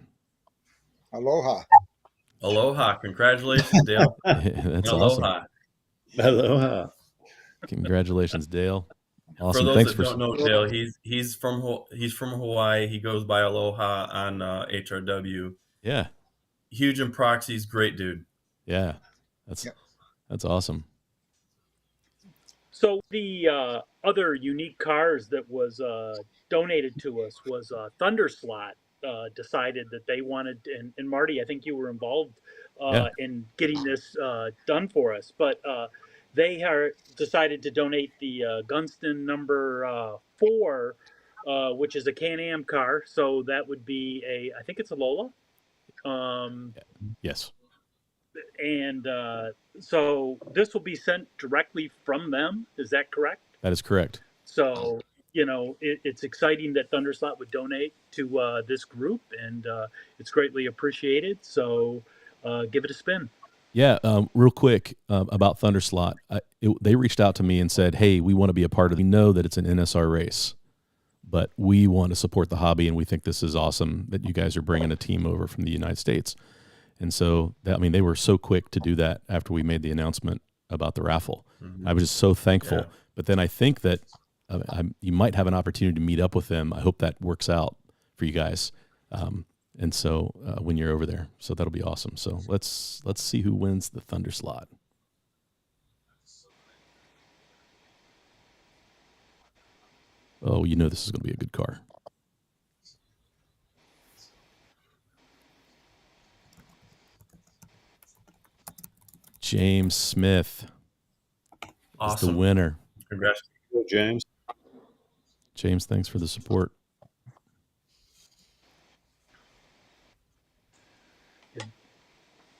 Aloha. Congratulations, Dale. That's Aloha. awesome. Aloha. Congratulations, Dale. Awesome. For those Thanks that for don't know Dale, he's from Hawaii. He goes by Aloha on HRW. Yeah. Huge in proxies, great dude. Yeah. That's awesome. So the other unique cars that was donated to us was Thunderslot. Decided that they wanted, and Marty, I think you were involved in getting this done for us, but they decided to donate the Gunston number 4, which is a Can-Am car. So that would be I think it's a Lola. Yes. And so this will be sent directly from them. Is that correct? That is correct. So, it's exciting that Thunderslot would donate to this group, and it's greatly appreciated. So give it a spin. Yeah, real quick about Thunderslot. They reached out to me and said, hey, we want to be a part of it. We know that it's an NSR race, but we want to support the hobby, and we think this is awesome that you guys are bringing a team over from the United States. And so, they were so quick to do that after we made the announcement about the raffle. Mm-hmm. I was just so thankful. Yeah. But then I think that you might have an opportunity to meet up with them. I hope that works out for you guys. And so when you're over there, so that'll be awesome. So let's see who wins the Thunderslot. Oh, this is going to be a good car. James Smith is the winner. Congrats, James. James, thanks for the support.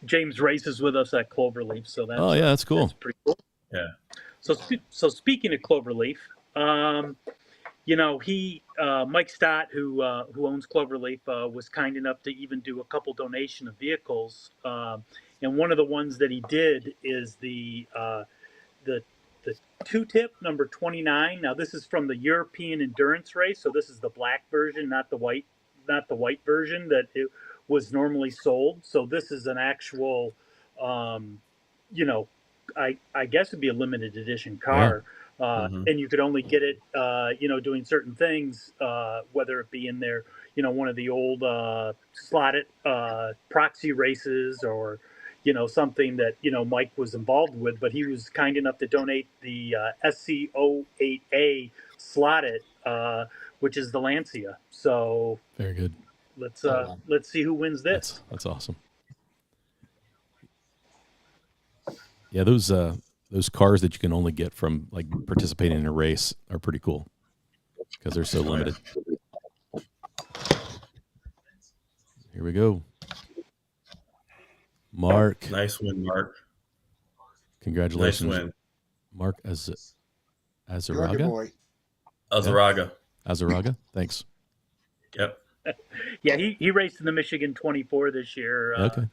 James races with us at Cloverleaf, so that's cool. That's pretty cool. Yeah. So speaking of Cloverleaf, Mike Stott, who owns Cloverleaf, was kind enough to even do a couple donation of vehicles, and one of the ones that he did is the 2-tip number 29. Now this is from the European Endurance Race, so this is the black version, not the white version that it was normally sold. So this is an actual, I guess it'd be a limited edition car. Yeah. And you could only get it, doing certain things, whether it be in their, one of the old slotted proxy races or, something that, Mike was involved with. But he was kind enough to donate the SC08A slotted, which is the Lancia. So Very good. let's see who wins this. That's awesome. Yeah, those cars that you can only get from like participating in a race are pretty cool because they're so limited. Here we go. Mark. Nice win, Mark. Congratulations. Nice win. Mark Georgia Azaraga. boy. Azaraga. Azaraga. Thanks. Yep. Yeah, he raced in the Michigan 24 this year. Okay.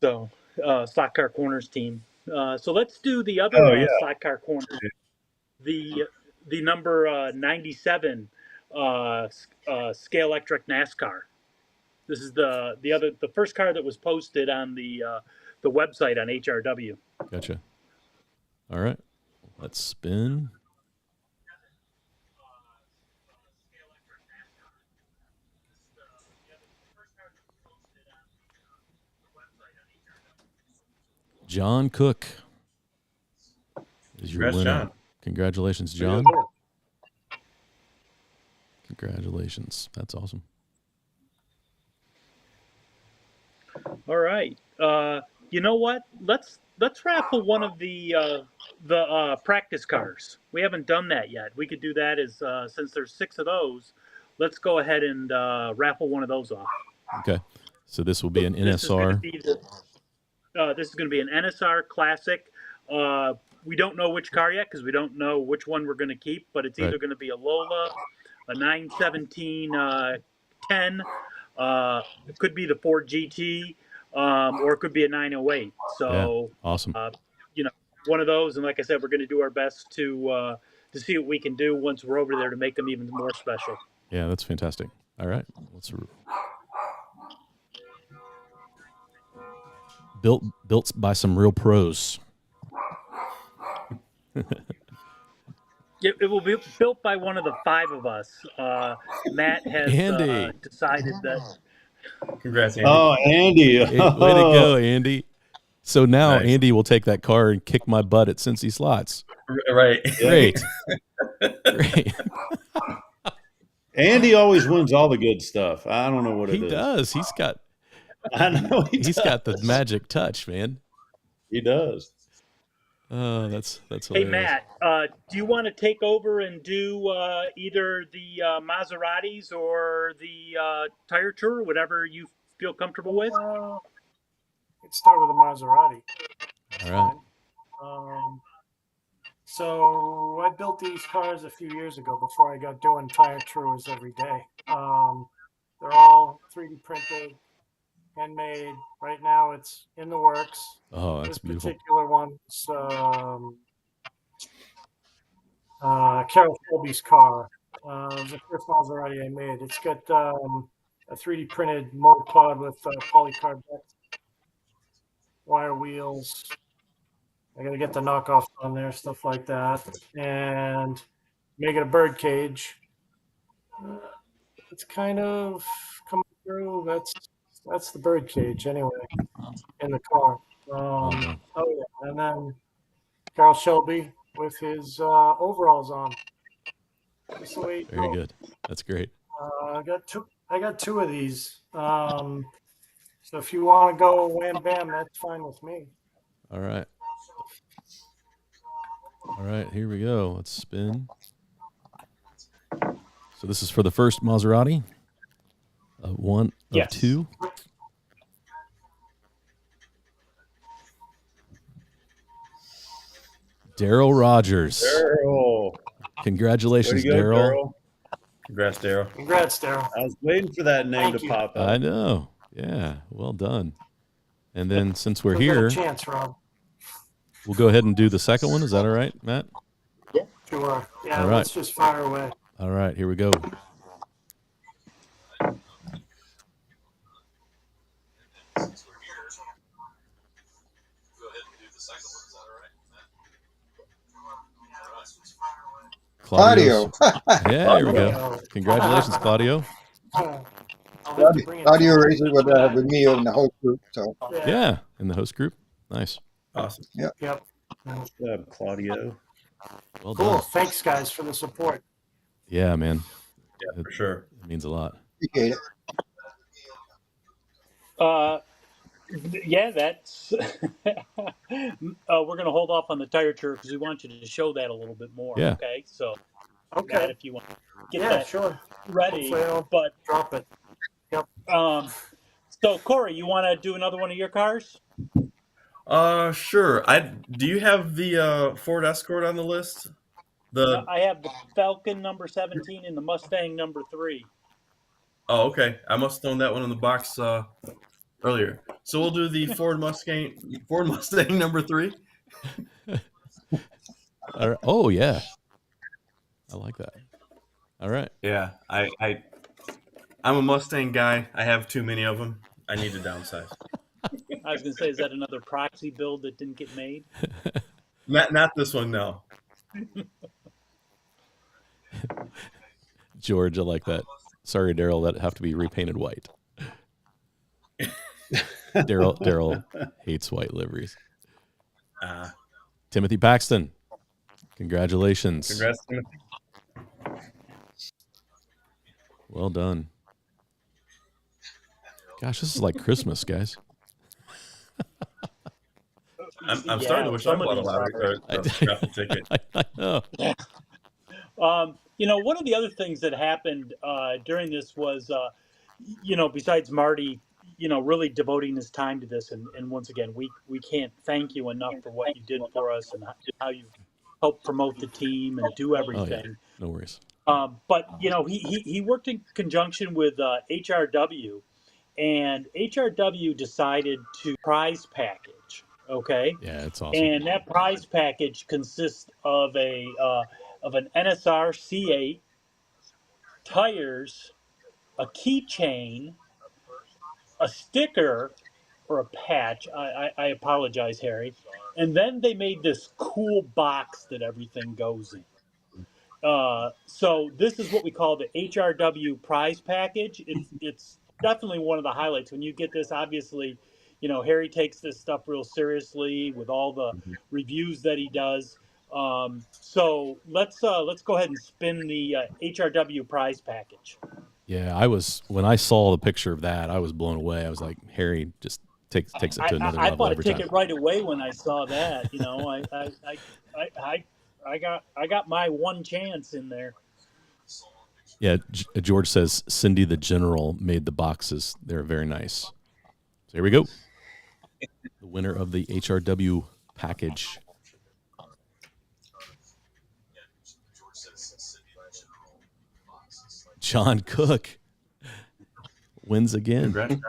So, Slot Car Corners team. So let's do the other Slot Car Corners. The number 97 Scale Electric NASCAR. This is the first car that was posted on the website on HRW. Gotcha. All right. Let's spin. John Cook is your winner. John. Congratulations, John. Congratulations. That's awesome. All right. You know what? Let's raffle one of the practice cars. We haven't done that yet. We could do that as since there's 6 of those. Let's go ahead and raffle one of those off. Okay. So this will be an NSR. This is going to be an NSR Classic. We don't know which car yet because we don't know which one we're going to keep, but it's either going to be a Lola, a 917 10, it could be the Ford GT, or it could be a 908. So awesome. One of those. And like I said, we're going to do our best to see what we can do once we're over there to make them even more special. Yeah, that's fantastic. All right. Built by some real pros. It will be built by one of the 5 of us. Matt has decided that. Congrats, Andy. Oh, Andy. Way to go, Andy. So now Andy will take that car and kick my butt at Cincy Slots. Right. Great. Great. Andy always wins all the good stuff. I don't know what it is. He does. I know he's got the magic touch, man. He does. Oh, that's hilarious. Hey, Matt, do you want to take over and do either the Maseratis or the Tire Tour, whatever you feel comfortable with? Let's start with the Maserati. All right. So I built these cars a few years ago before I got doing tire tours every day. They're all 3D printed, handmade. Right now it's in the works. Oh, that's beautiful. This particular one's Carol Shelby's car. It was the first Maserati I made. It's got a 3D printed motor pod with polycarbonate wire wheels. I gotta get the knockoffs on there, stuff like that, and make it a bird cage. It's kind of coming through. That's the bird cage anyway in the car. And then Carl Shelby with his overalls on. That's the way Very good. That's great. I got 2 of these. So if you want to go wham bam, that's fine with me. All right. All right, here we go. Let's spin. So this is for the first Maserati. One of 2. Daryl Rogers. Daryl. Congratulations, Daryl. Congrats, Daryl. Congrats, Daryl. I was waiting for that name to pop up. I know. Yeah, well done. And then since we're Still got here, a chance, Rob. we'll go ahead and do the second one. Is that all right, Matt? Yeah, sure. Yeah, all right. Let's just fire away. All right, here we go. Claudio. Yeah, here we go. Congratulations, Claudio. Claudio races with me in the whole group. So Yeah, in the host group. Nice. Awesome. Yep. Good job, Claudio. Well Cool. done. Thanks, guys, for the support. Yeah, man. for sure. It means a lot. Appreciate it. Yeah, that's. We're going to hold off on the tire tour because we want you to show that a little bit more. Yeah. Okay. So, Okay. that if you want to get Yeah, that sure. ready, Hopefully I'll but drop it. so Corey, you want to do another one of your cars? Sure. Do you have the Ford Escort on the list? No, I have the Falcon number 17 and the Mustang number 3. Oh, okay. I must have thrown that one in the box earlier. So we'll do the Ford Mustang number 3. Oh yeah, I like that. All right. Yeah, I'm a Mustang guy. I have too many of them. I need to downsize. I was going to say, is that another proxy build that didn't get made? Not this one, no. George, I like that. Sorry, Daryl, that have to be repainted white. Daryl hates white liveries. Timothy Paxton, congratulations. Congrats, Timothy. Well done. Gosh, this is like Christmas, guys. I'm starting to wish I bought a lottery raffle ticket. I know. One of the other things that happened during this was, besides Marty, really devoting his time to this, and once again, we can't thank you enough for what you did for us and how you helped promote the team and do everything. Oh, yeah. No worries. But he worked in conjunction with HRW, and HRW decided to prize package. Okay. Yeah, it's awesome. And that prize package consists of an NSR C8, tires, a keychain, a sticker or a patch. I apologize, Harry. And then they made this cool box that everything goes in. So this is what we call the HRW prize package. It's definitely one of the highlights. When you get this, obviously, Harry takes this stuff real seriously with all the reviews that he does. So let's go ahead and spin the HRW prize package. Yeah, when I saw the picture of that, I was blown away. I was like, Harry just takes it to another level. I bought a every time. ticket right away when I saw that. I got my one chance in there. Yeah, George says Cindy the General made the boxes. They're very nice. So here we go. The winner of the HRW package. John Cook wins again.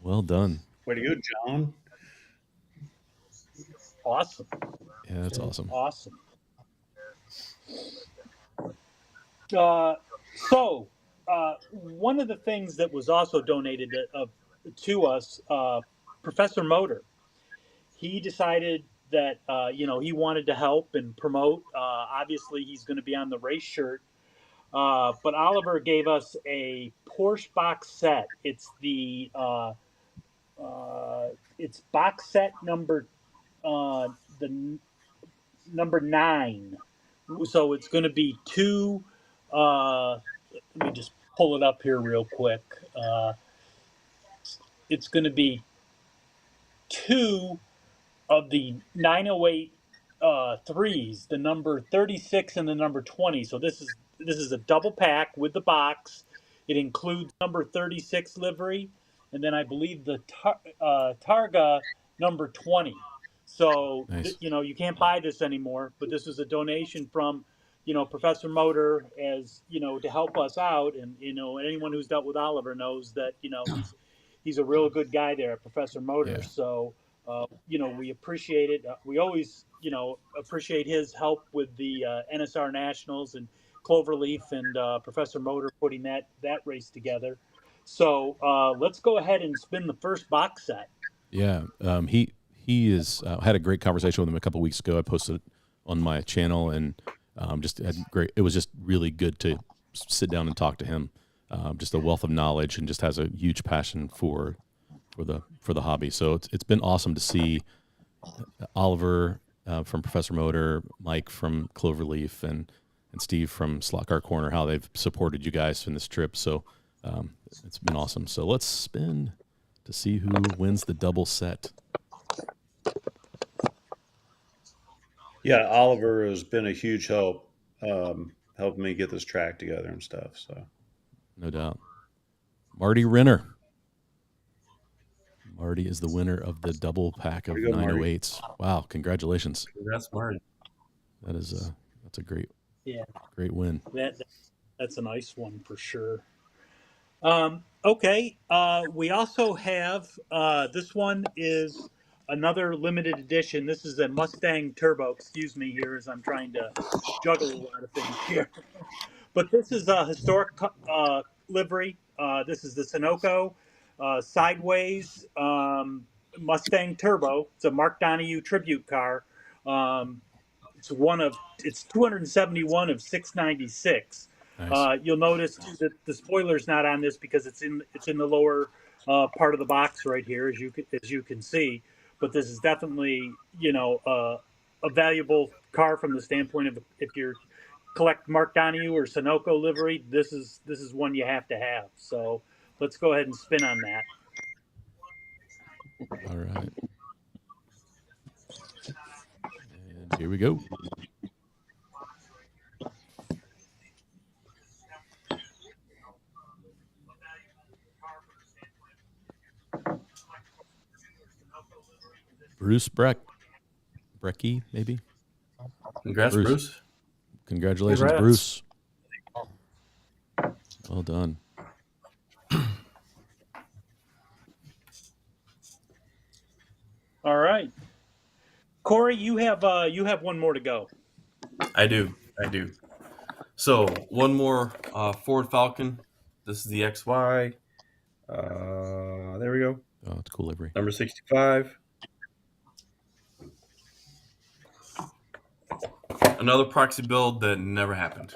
Well done. Way to go, John. Awesome. Yeah, that's awesome. Awesome. So one of the things that was also donated to us, Professor Motor, he decided that, he wanted to help and promote. Obviously, he's going to be on the race shirt. But Oliver gave us a Porsche box set. It's the it's box set number number 9. So it's going to be 2. Let me just pull it up here real quick. It's going to be 2 of the 908 threes, the number 36 and the number 20. So this is a double pack with the box. It includes number 36 livery, and then I believe the Targa number 20. So nice. You can't buy this anymore, but this is a donation from Professor Motor as to help us out, and anyone who's dealt with Oliver knows that he's a real good guy there at Professor Motor. Yeah. So we appreciate it. We always appreciate his help with the NSR Nationals and Cloverleaf and Professor Motor putting that race together. So let's go ahead and spin the first box set. Yeah, he is. Had a great conversation with him a couple weeks ago. I posted it on my channel, and just had great. It was just really good to sit down and talk to him. Just a wealth of knowledge, and just has a huge passion for the hobby. So it's been awesome to see Oliver from Professor Motor, Mike from Cloverleaf, and Steve from Slot Car Corner, how they've supported you guys in this trip. So it's been awesome. So let's spin to see who wins the double set. Yeah, Oliver has been a huge help, helping me get this track together and stuff. So, no doubt. Marty Renner. Marty is the winner of the double pack of 908s. Wow, congratulations. Congrats, Marty. That is that's a great win. That's a nice one for sure. Okay, we also have this one is another limited edition. This is a Mustang Turbo. Excuse me here as I'm trying to juggle a lot of things here. But this is a historic livery. This is the Sunoco Sideways Mustang Turbo. It's a Mark Donahue tribute car. It's 271 of 696. Nice. You'll notice too that the spoiler's not on this because it's in the lower part of the box right here, as you can see. But this is definitely a valuable car from the standpoint of if you're collect Mark Donahue or Sunoco livery. This is one you have to have. So let's go ahead and spin on that. All right. And here we go. Bruce Brecky, maybe. Congrats, Bruce. Congratulations, Bruce. Well done. All right, Corey, you have one more to go. I do. So one more Ford Falcon. This is the XY. There we go. Oh, it's cool livery. Number 65. Another proxy build that never happened.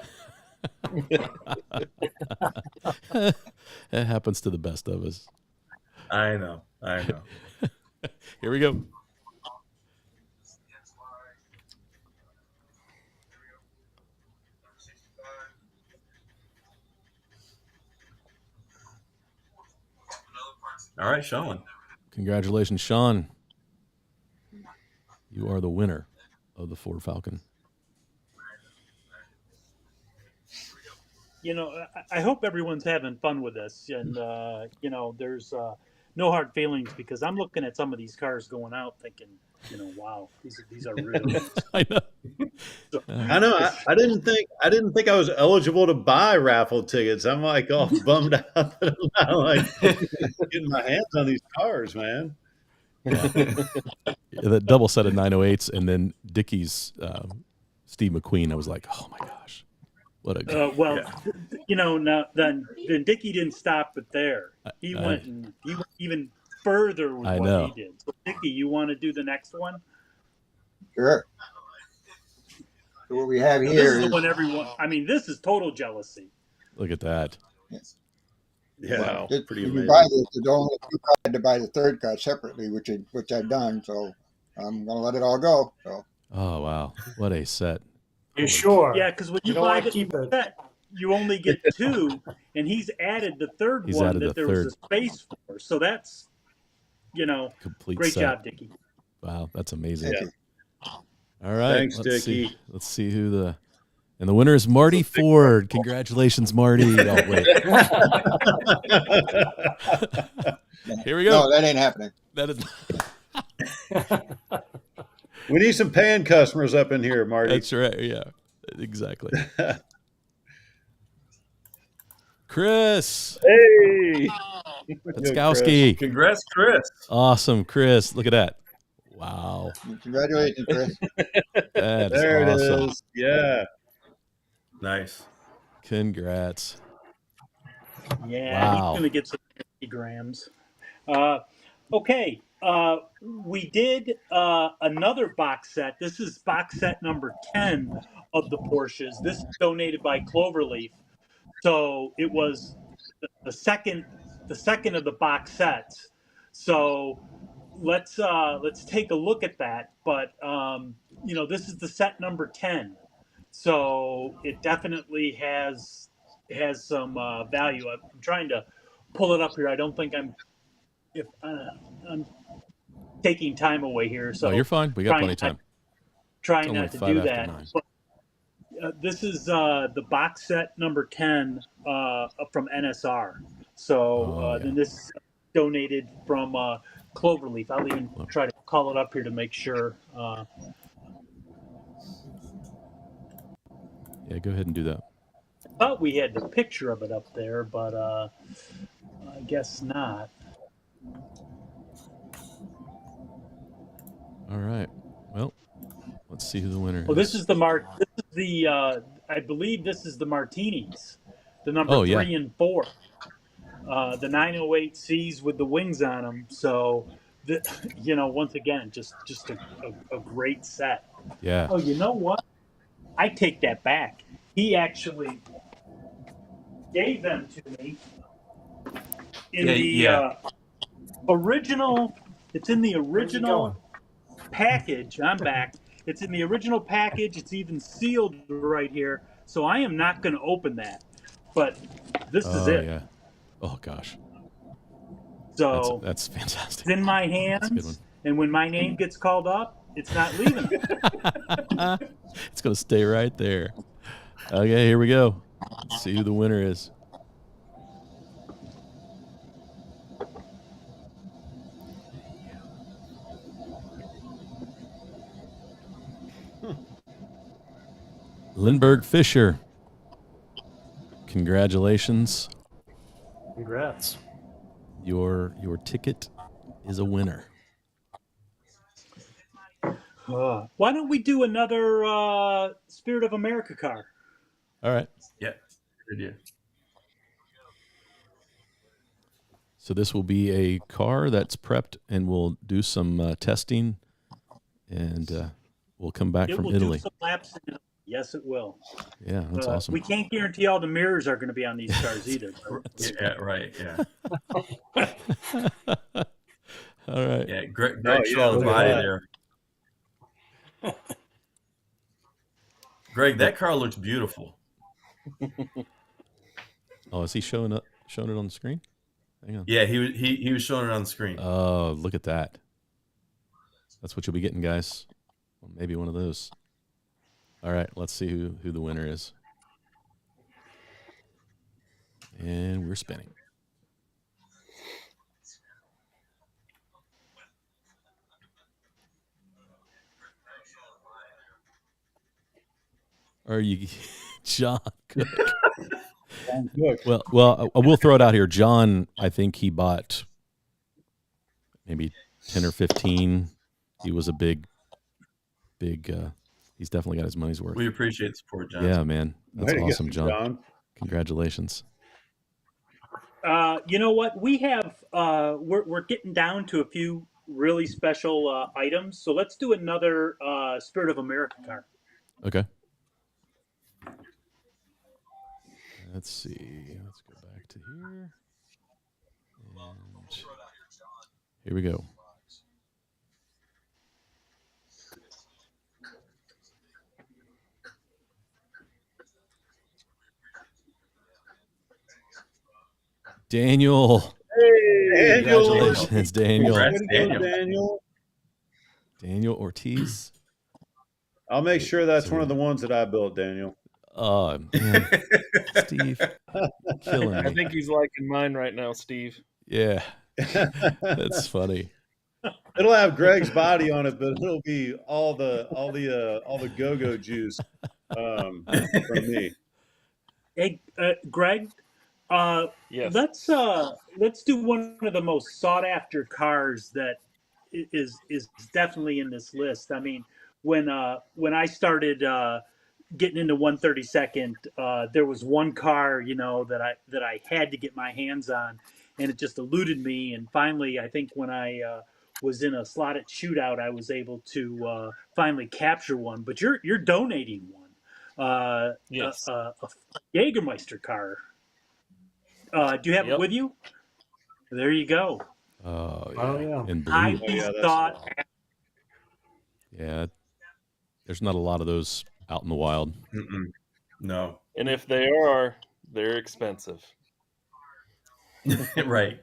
It happens to the best of us. I know. Here we go. All right, Sean. Congratulations, Sean. You are the winner of the Ford Falcon. I hope everyone's having fun with this, and there's no hard feelings because I'm looking at some of these cars going out, thinking, wow, these are real. I know. I know. I didn't think I was eligible to buy raffle tickets. I'm like all bummed out that I'm not like getting my hands on these cars, man. Yeah. The double set of 908s and then Dickie's Steve McQueen. I was like, oh my gosh, what a now then Dickie didn't stop it there. He went even further with what he did. So Dickie, you want to do the next one? Sure. So what we have here this is the one everyone. I mean, this is total jealousy. Look at that. Yes. Yeah, wow. Pretty amazing. If you buy this, there's only two cars. I had to buy the third car separately, which I've done. So I'm gonna let it all go. So. Oh wow, what a set! You sure? Yeah, because when you buy the set, you only get two, and he's added the third one that there was a space for. So that's, complete great set. job, Dickie. Wow, that's amazing. Yeah. All right, thanks, Dickie. Let's see who the winner is. Marty Ford. Congratulations, Marty. Oh wait. Here we go. No, that ain't happening. That is. We need some paying customers up in here, Marty. That's right. Yeah, exactly. Chris. Hey. Petskowski. Congrats, Chris. Awesome, Chris. Look at that. Wow. Congratulations, Chris. That is there awesome. it is. Yeah. Nice. Congrats. Yeah, wow. He's going to get some 50 grams. Okay. We did another box set. This is box set number 10 of the Porsches. This is donated by Cloverleaf. So it was the second of the box sets. So let's take a look at that. But this is the set number 10. So it definitely has some value. I'm trying to pull it up here. I don't think I'm taking time away here. So Oh, you're fine. We got plenty of time. Trying It's only not to 5 do after that. 9. But, this is the box set number 10 from NSR. So then this is donated from Cloverleaf. I'll even try to call it up here to make sure. Yeah, go ahead and do that. I thought we had the picture of it up there, but I guess not. All right. Well, let's see who the winner is. Well, this is the I believe this is the Martinis, the number 3 and 4, the 908Cs with the wings on them. So, once again, just a great set. Yeah. Oh, you know what? I take that back. He actually gave them to me in original. It's in the original package. I'm back. It's in the original package. It's even sealed right here. So I am not going to open that. But this is it. Yeah. Oh gosh. So that's fantastic. It's in my hands, and when my name gets called up, it's not leaving. It's going to stay right there. Okay, here we go. Let's see who the winner is. Lindbergh Fisher. Congratulations. Congrats. Your ticket is a winner. Why don't we do another Spirit of America car? All right. Yeah, good idea. So this will be a car that's prepped, and we'll do some testing, and we'll come back from Italy. Do some laps in Italy. Yes, it will. Yeah, that's awesome. We can't guarantee all the mirrors are going to be on these cars either. Yeah, right. Yeah. All right. Yeah, Greg showing body there. Greg, that car looks beautiful. Oh, is he showing it on the screen? Hang on. Yeah, he was showing it on the screen. Oh, look at that. That's what you'll be getting, guys. Well, maybe one of those. All right, let's see who the winner is. And we're spinning. Are you John Cook? Well, I will throw it out here. John, I think he bought maybe 10 or 15. He was a big he's definitely got his money's worth. We appreciate the support, John. Yeah, man. That's awesome, John. Congratulations. You know what? We have we're getting down to a few really special items. So let's do another Spirit of America car. Okay. Let's see. Let's go back to here. And here we go. Daniel. Hey, congratulations, Daniel. Congrats, Daniel Ortiz. I'll make sure that's one of the ones that I built, Daniel. Oh, man. Steve, killing me. I think he's liking mine right now, Steve. Yeah, that's funny. It'll have Greg's body on it, but it'll be all the go-go juice from me. Hey, Greg. Yes. Let's do one of the most sought after cars that is definitely in this list. I mean, when I started getting into 132nd, there was one car, that I had to get my hands on, and it just eluded me. And finally, I think when I was in a slotted shootout, I was able to finally capture one. But you're donating one, yes, a Jägermeister car. Do you have it with you? There you go. Oh, yeah. In blue. Thought. Yeah. There's not a lot of those out in the wild. No. And if they are, they're expensive. Right.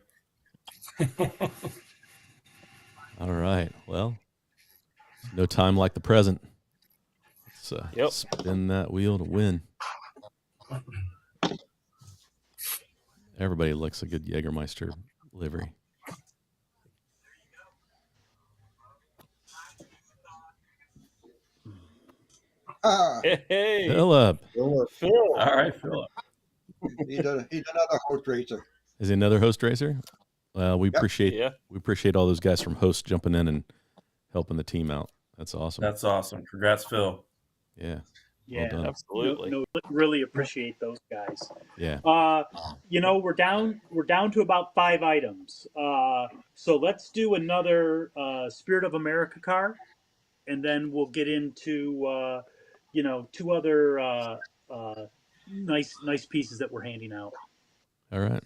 All right. Well, no time like the present. Let's spin that wheel to win. Everybody likes a good Jägermeister livery. Hey, Philip. Phil. All right, Philip. He's another host racer. Is he another host racer? Well, we Yep. appreciate all those guys from Host jumping in and helping the team out. That's awesome. That's awesome. Congrats, Phil. Yeah. Yeah, Well done. Absolutely. No, really appreciate those guys. Yeah. We're down to about 5 items. So let's do another Spirit of America car, and then we'll get into 2 other nice pieces that we're handing out. All right.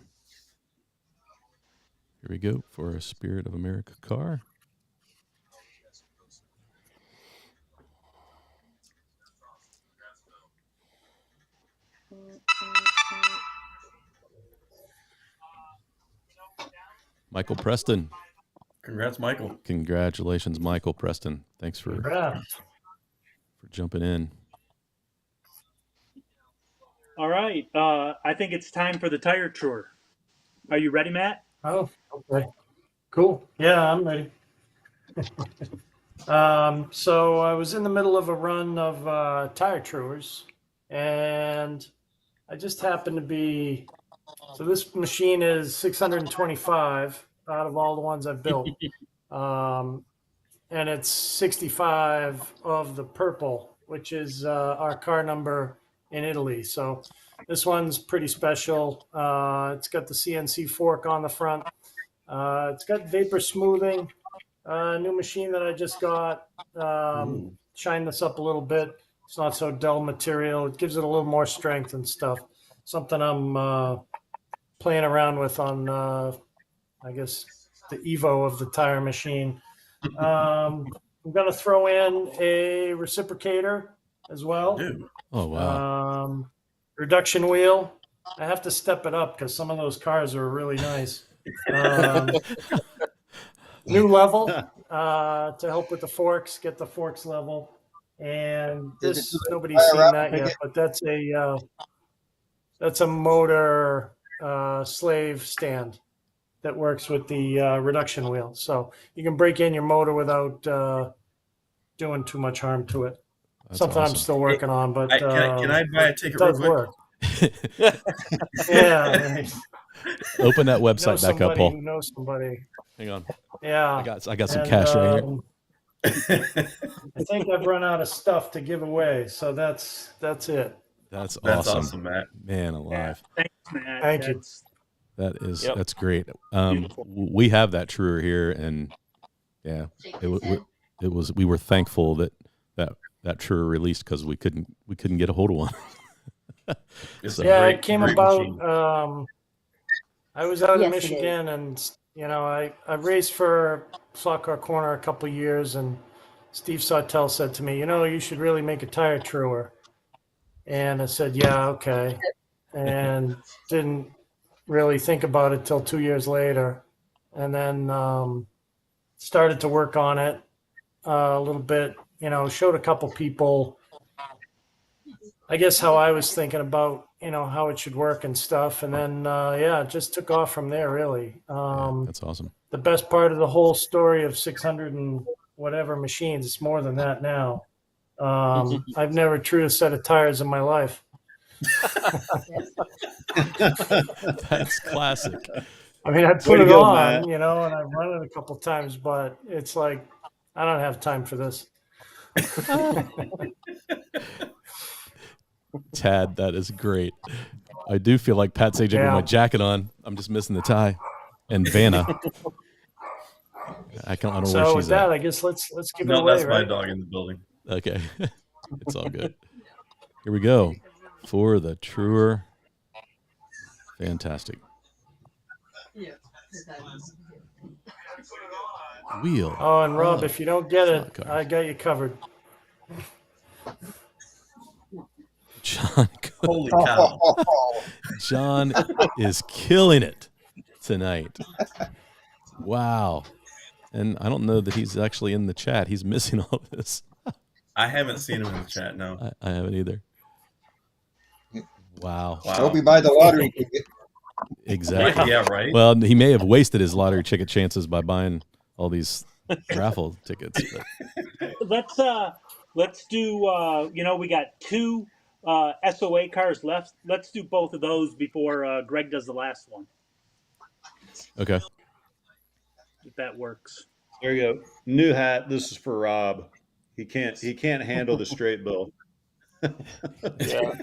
Here we go for a Spirit of America car. Michael Preston. Congrats, Michael. Congratulations, Michael Preston. Thanks for jumping in. All right. I think it's time for the tire tour. Are you ready, Matt? Oh, okay. Cool. Yeah, I'm ready. So I was in the middle of a run of tire tours, and I just happened to be. So this machine is 625 out of all the ones I've built, and it's 65 of the purple, which is our car number in Italy. So this one's pretty special. It's got the CNC fork on the front. It's got vapor smoothing. New machine that I just got. Shine this up a little bit. It's not so dull material. It gives it a little more strength and stuff. Something I'm playing around with on, I guess, the Evo of the tire machine. I'm going to throw in a reciprocator as well. Dude. Oh, wow. Reduction wheel. I have to step it up because some of those cars are really nice. New level to help with the forks, get the forks level. And this, nobody's seen that yet, but that's a motor slave stand that works with the reduction wheel. So you can break in your motor without doing too much harm to it. That's Something awesome. I'm still working on, but Can I buy a ticket it real does quick? work. Yeah. Open that website back up, Paul. Who knows somebody. Hang on. Yeah. I got some cash right here. I think I've run out of stuff to give away, so that's it. That's That's awesome. awesome, Matt. Man alive. Thanks, Matt. Thank you. That's great. Beautiful. We have that truer here, and yeah, it was. We were thankful that truer released because we couldn't get a hold of one. It came about. I was out in Michigan, and I raced for Slot Car Corner a couple of years, and Steve Sawtell said to me, you should really make a tire truer. And I said, yeah, okay. And didn't really think about it till 2 years later. And then started to work on it a little bit, showed a couple people, I guess, how I was thinking about, how it should work and stuff. And then, it just took off from there, really. That's awesome. The best part of the whole story of 600 and whatever machines, it's more than that now. I've never trued a set of tires in my life. That's classic. I mean, I put it on, and I've run it a couple times, but it's like, I don't have time for this. Tad, that is great. I do feel like Pat Sajak with my jacket on. I'm just missing the tie. And Vanna. I don't know so where she's with that, at. I guess let's give it No, away, that's my right? dog in the building. Okay. It's all good. Here we go for the truer. Fantastic. Wheel. Oh, and Rob, if you don't get it, I got you covered. John, Holy cow! John is killing it tonight. Wow. And I don't know that he's actually in the chat. He's missing all this. I haven't seen him in the chat. No, I haven't either. Wow. Hope you buy the lottery ticket. Exactly. Yeah, right. Well, he may have wasted his lottery ticket chances by buying all these raffle tickets. But. Let's do. We got 2 SOA cars left. Let's do both of those before Greg does the last one. Okay. If that works. There you go. New hat. This is for Rob. He can't handle the straight bill. Yeah.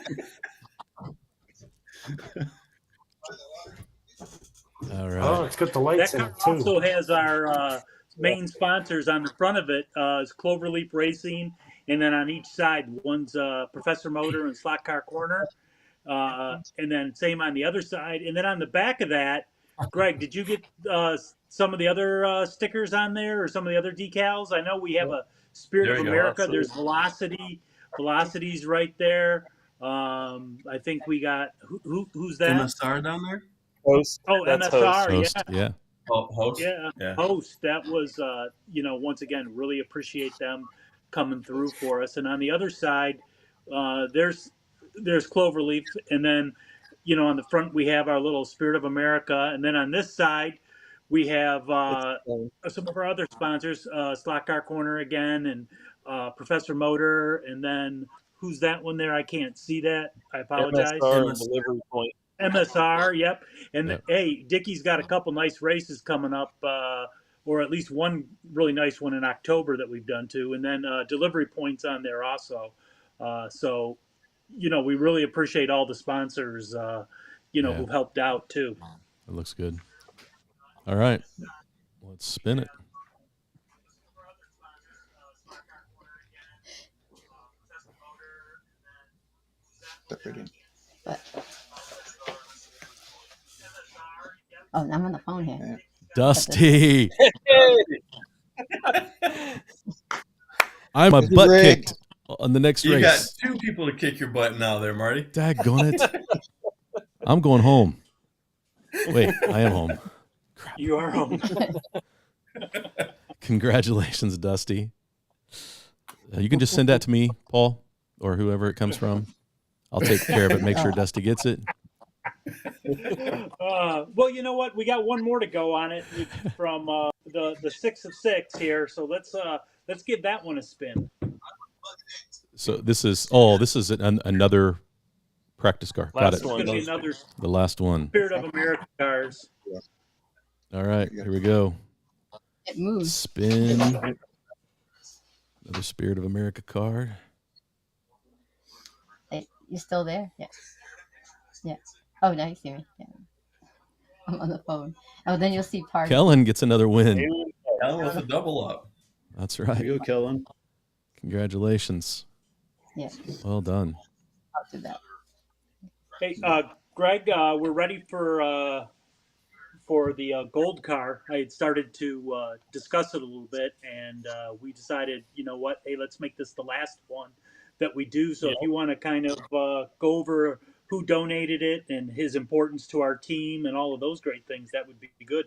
All right. Oh, it's got the lights in That it car too. also has our main sponsors on the front of it. Is Cloverleaf Racing, and then on each side, one's Professor Motor and Slot Car Corner, and then same on the other side. And then on the back of that, Greg, did you get some of the other stickers on there, or some of the other decals? I know we have a Spirit There of you go. America. There's Velocity's right there. I think we got who's that? MSR down there. Host. Oh, That's MSR, Host. Host, yeah. Oh, host. yeah, Host. That was, once again, really appreciate them coming through for us. And on the other side, there's Cloverleaf, and then, on the front we have our little Spirit of America, and then on this side we have some of our other sponsors, Slot Car Corner again, and Professor Motor, and then who's that one there? I can't see that. I apologize. MSR and Delivery Point. MSR, yep. And Yep. hey, Dickie's got a couple nice races coming up, or at least one really nice one in October that we've done too. And then Delivery Points on there also. So, we really appreciate all the sponsors, Yeah. who've helped out too. It looks good. All right. Let's spin it. Oh, I'm on the phone here. Yeah. Dusty. I'm a butt Greg. kicked on the next You race. got 2 people to kick your butt now, there, Marty. Daggone it. I'm going home. Wait, I am home. Crap. You are home. Congratulations, Dusty. You can just send that to me, Paul, or whoever it comes from. I'll take care of it. Make sure Dusty gets it. Well, you know what? We got one more to go on it from the 6 of 6 here. So let's give that one a spin. So this is another practice car. Got Last it. one. It's going to be another The last one. Spirit of America cars. All right, here we go. It moves. Spin. Another Spirit of America card. Hey, you still there? Yeah. Yeah. Oh, now you see me. Yeah. I'm on the phone. Oh, then you'll see party. Kellen gets another win. Hell with a double up. That's There right. you go, Kellen. Congratulations. Yeah, Well done. I'll do that. Hey, Greg, we're ready for the gold car. I had started to discuss it a little bit, and we decided, you know what? Hey, let's make this the last one that we do. So if you want to kind of go over who donated it and his importance to our team and all of those great things, that would be good.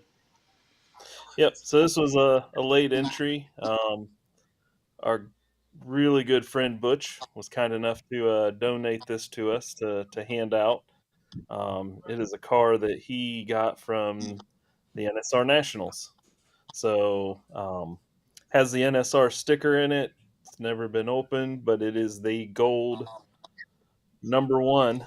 Yep. So this was a late entry. Our really good friend Butch was kind enough to donate this to us to hand out. It is a car that he got from the NSR Nationals. So has the NSR sticker in it. It's never been opened, but it is the gold #1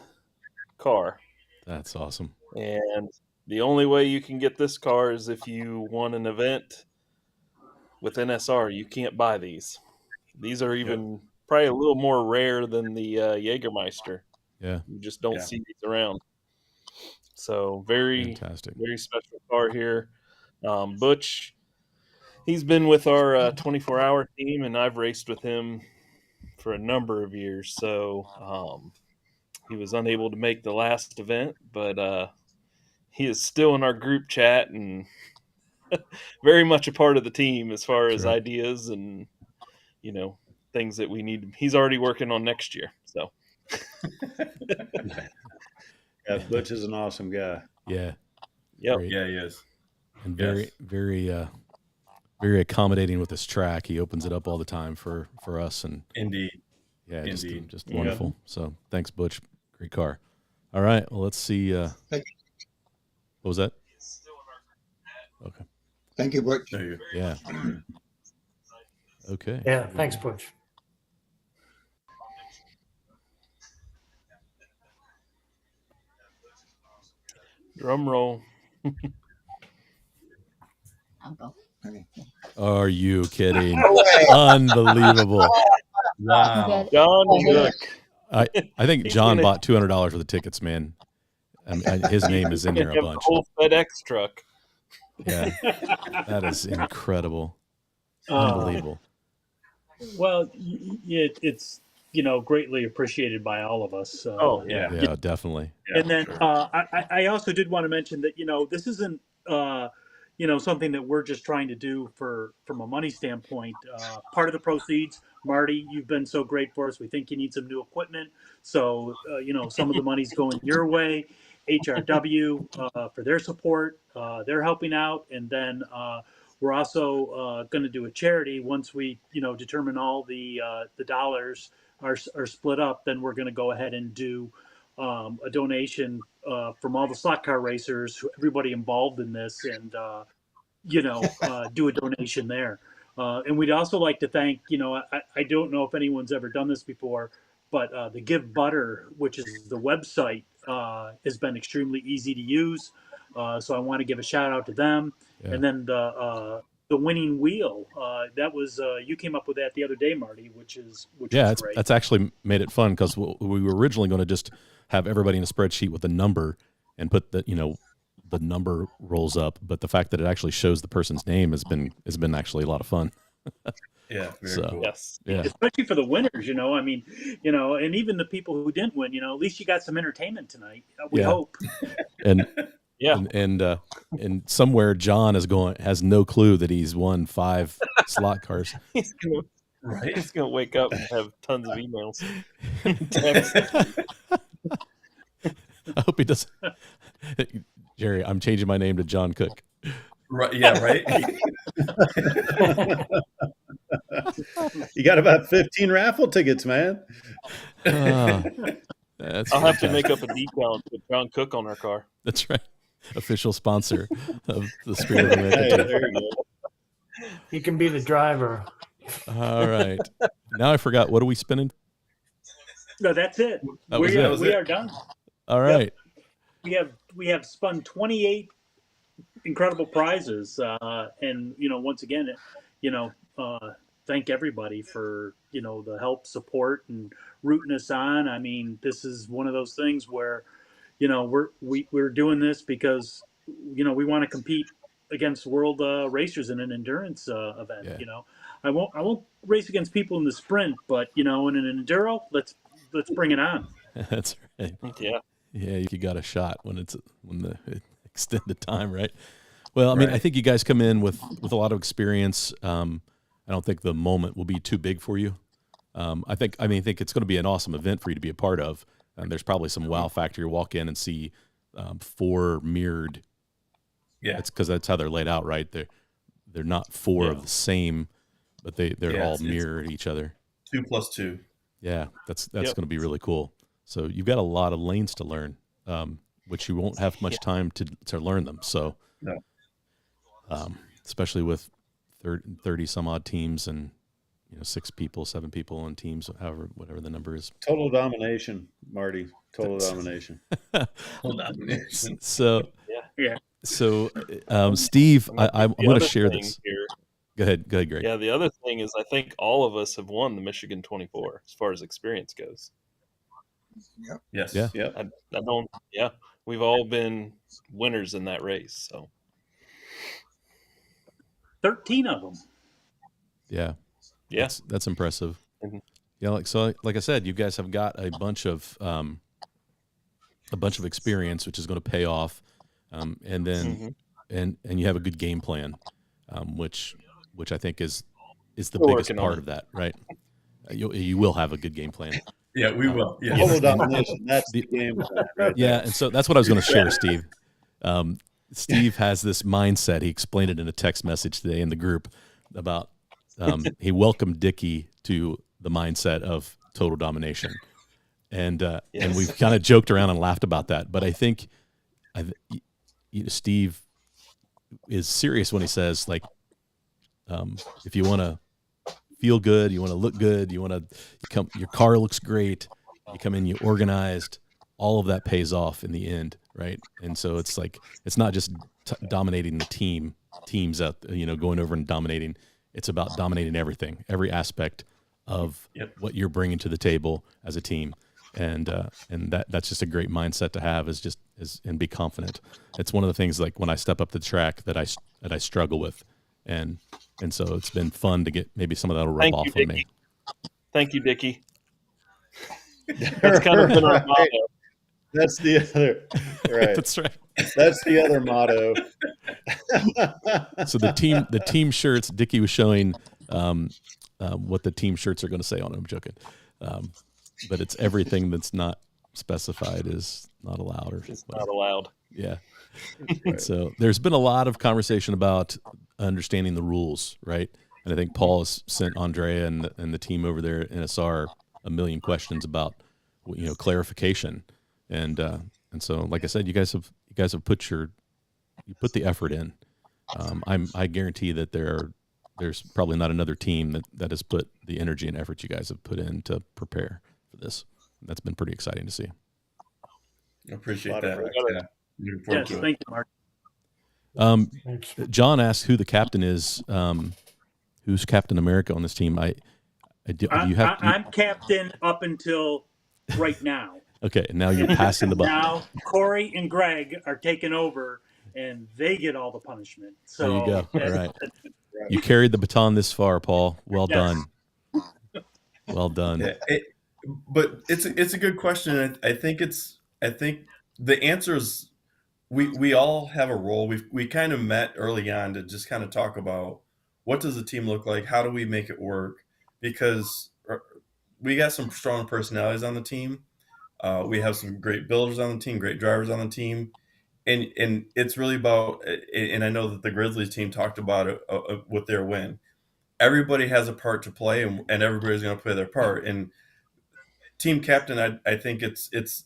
car. That's awesome. And the only way you can get this car is if you won an event with NSR. You can't buy these. These are even probably a little more rare than the Jägermeister. Yeah. You just don't see these around. So very, Fantastic. very special car here. Butch, he's been with our 24-hour team, and I've raced with him for a number of years. So he was unable to make the last event, but he is still in our group chat and very much a part of the team as far as Sure. ideas and, things that we need. He's already working on next year. So Yeah, Butch is an awesome guy. Yeah. Yep. Great. Yeah, he is. And very, very accommodating with this track. He opens it up all the time for us, and Indeed. yeah, Indeed. just wonderful. So thanks, Butch. Great car. All right, well, let's see. What was that? Okay. Thank you, Butch. There you go. Yeah. Okay. Yeah, thanks, Butch. Drum roll. I'll go. Are you kidding? Unbelievable. Wow. John Cook. I think John bought $200 for the tickets, man. His name is in there a Have the bunch. whole FedEx truck. Yeah, that is incredible. Unbelievable. Well, it's greatly appreciated by all of us. Oh yeah. Yeah, definitely. Yeah, And then sure. I also did want to mention that this isn't something that we're just trying to do from a money standpoint. Part of the proceeds, Marty, you've been so great for us. We think you need some new equipment, so some of the money's going your way. HRW for their support, they're helping out, and then we're also going to do a charity once we determine all the dollars are split up. Then we're going to go ahead and do a donation from all the slot car racers, everybody involved in this, and do a donation there. And we'd also like to thank, I don't know if anyone's ever done this before, but the Give Butter, which is the website, has been extremely easy to use. So I want to give a shout out to them. Yeah. And then the winning wheel, that was you came up with that the other day, Marty, which is great. That's actually made it fun, because we were originally going to just have everybody in a spreadsheet with a number and put the number rolls up, but the fact that it actually shows the person's name has been actually a lot of fun. Yeah, very So, cool. Yes. Yeah. Especially for the winners, I mean, and even the people who didn't win, at least you got some entertainment tonight. We Yeah. hope. And Yeah. and somewhere John has no clue that he's won 5 slot cars. He's Right. gonna wake up and have tons of emails. Text. I hope he doesn't. Jerry, I'm changing my name to John Cook. Right. Yeah. Right. You got about 15 raffle tickets, man. That's I'll have to fantastic. make up a decal and put John Cook on our car. That's right. Official sponsor of the Spirit of Hey, America. there you go. He can be the driver. All right. Now I forgot. What are we spinning? No, that's it. That was we it. are done. All right. We have spun 28 incredible prizes, and once again, thank everybody for the help, support, and rooting us on. I mean, this is one of those things where we're doing this because we want to compete against world racers in an endurance event. Yeah. I won't race against people in the sprint, but in an enduro, let's bring it on. That's right. Yeah. Yeah, you got a shot when the extended time, right? Well, I mean, Right. I think you guys come in with a lot of experience. I don't think the moment will be too big for you. I think it's going to be an awesome event for you to be a part of. And there's probably some wow factor. You walk in and see 4 mirrored. Yeah. It's because that's how they're laid out, right? They're not 4 of the same, but they're all it's mirrored each other. 2 plus 2. Yeah, that's going to be really cool. So you've got a lot of lanes to learn, which you won't have much time to learn them. So, No. Especially with 30 some odd teams and 6 people, 7 people on teams, whatever the number is. Total domination, Marty. Total domination. Hold on. So Yeah. So Steve, I'm The going to other share thing this. here- Go ahead, Greg. Yeah, the other thing is I think all of us have won the Michigan 24 as far as experience goes. Yes. Yeah. Yep. I don't. Yeah, we've all been winners in that race. So 13 of them. Yeah. yeah, That's impressive. Mhm. Yeah, like I said, you guys have got a bunch of experience, which is going to pay off, and then and you have a good game plan, which I think is the We're biggest working on part it. of that, right? You will have a good game plan. Yeah, we will. Yeah. Total domination. That's the game plan, right Yeah, there. and so that's what I was going to share, Steve. Steve has this mindset. He explained it in a text message today in the group about he welcomed Dickie to the mindset of total domination, and we've kind of joked around and laughed about that. But I think Steve is serious when he says, like, if you want to feel good, you want to look good, you want to come, your car looks great, you come in, you organized, all of that pays off in the end, right? And so it's like, it's not just dominating the teams out, going over and dominating. It's about dominating everything, every aspect of what you're bringing to the table as a team. And that's just a great mindset to have, and be confident. It's one of the things, like, when I step up the track that I struggle with. And so it's been fun to get maybe some of that will rub off on me. Thank you, Dickie. That's kind of been our motto. That's the other, right. That's right. That's the other motto. So the team shirts, Dickie was showing what the team shirts are going to say on them. I'm joking. But it's everything that's not specified is not allowed. It's not allowed. Yeah. Right. So there's been a lot of conversation about understanding the rules, right? And I think Paul has sent Andrea and the team over there at NSR a million questions about, clarification. And so, like I said, you guys have put the effort in. I guarantee that there's probably not another team that has put the energy and effort you guys have put in to prepare for this. That's been pretty exciting to see. I appreciate that. Yes, thank you, Mark. John asked who the captain is. Who's Captain America on this team? I'm captain up until right now. Okay, now you're passing the buck. Now Corey and Greg are taking over, and they get all the punishment. So there you go. All right. You carried the baton this far, Paul. Well done. Well done. Yeah, but it's a good question. I think the answer is we all have a role. We kind of met early on to just kind of talk about what does the team look like? How do we make it work? Because we got some strong personalities on the team. We have some great builders on the team, great drivers on the team. And it's really about, and I know that the Grizzlies team talked about it with their win. Everybody has a part to play, and everybody's going to play their part. And team captain, I think it's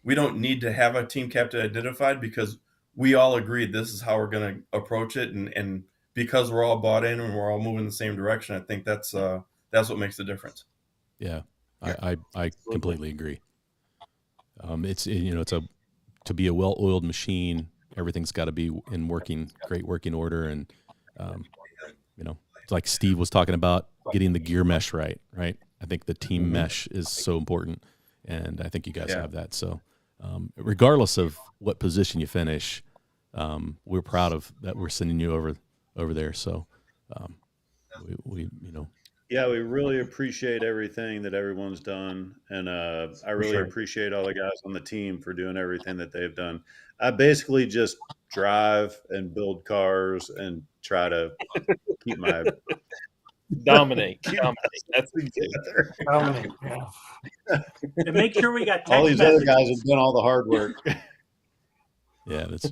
we don't need to have a team captain identified, because we all agreed this is how we're going to approach it. And because we're all bought in and we're all moving in the same direction, I think that's what makes the difference. Yeah, I completely agree. It's to be a well-oiled machine, everything's got to be in great working order. And, like Steve was talking about, getting the gear mesh right? I think the team mesh is so important, and I think you guys have that. So regardless of what position you finish, we're proud of that. We're sending you over there. So we Yeah, we really appreciate everything that everyone's done, and I really appreciate all the guys on the team for doing everything that they've done. I basically just drive and build cars and try to keep my dominate. That's Dominate. Yeah. And make sure we got all text these other messages. guys have done all the hard work. Yeah, that's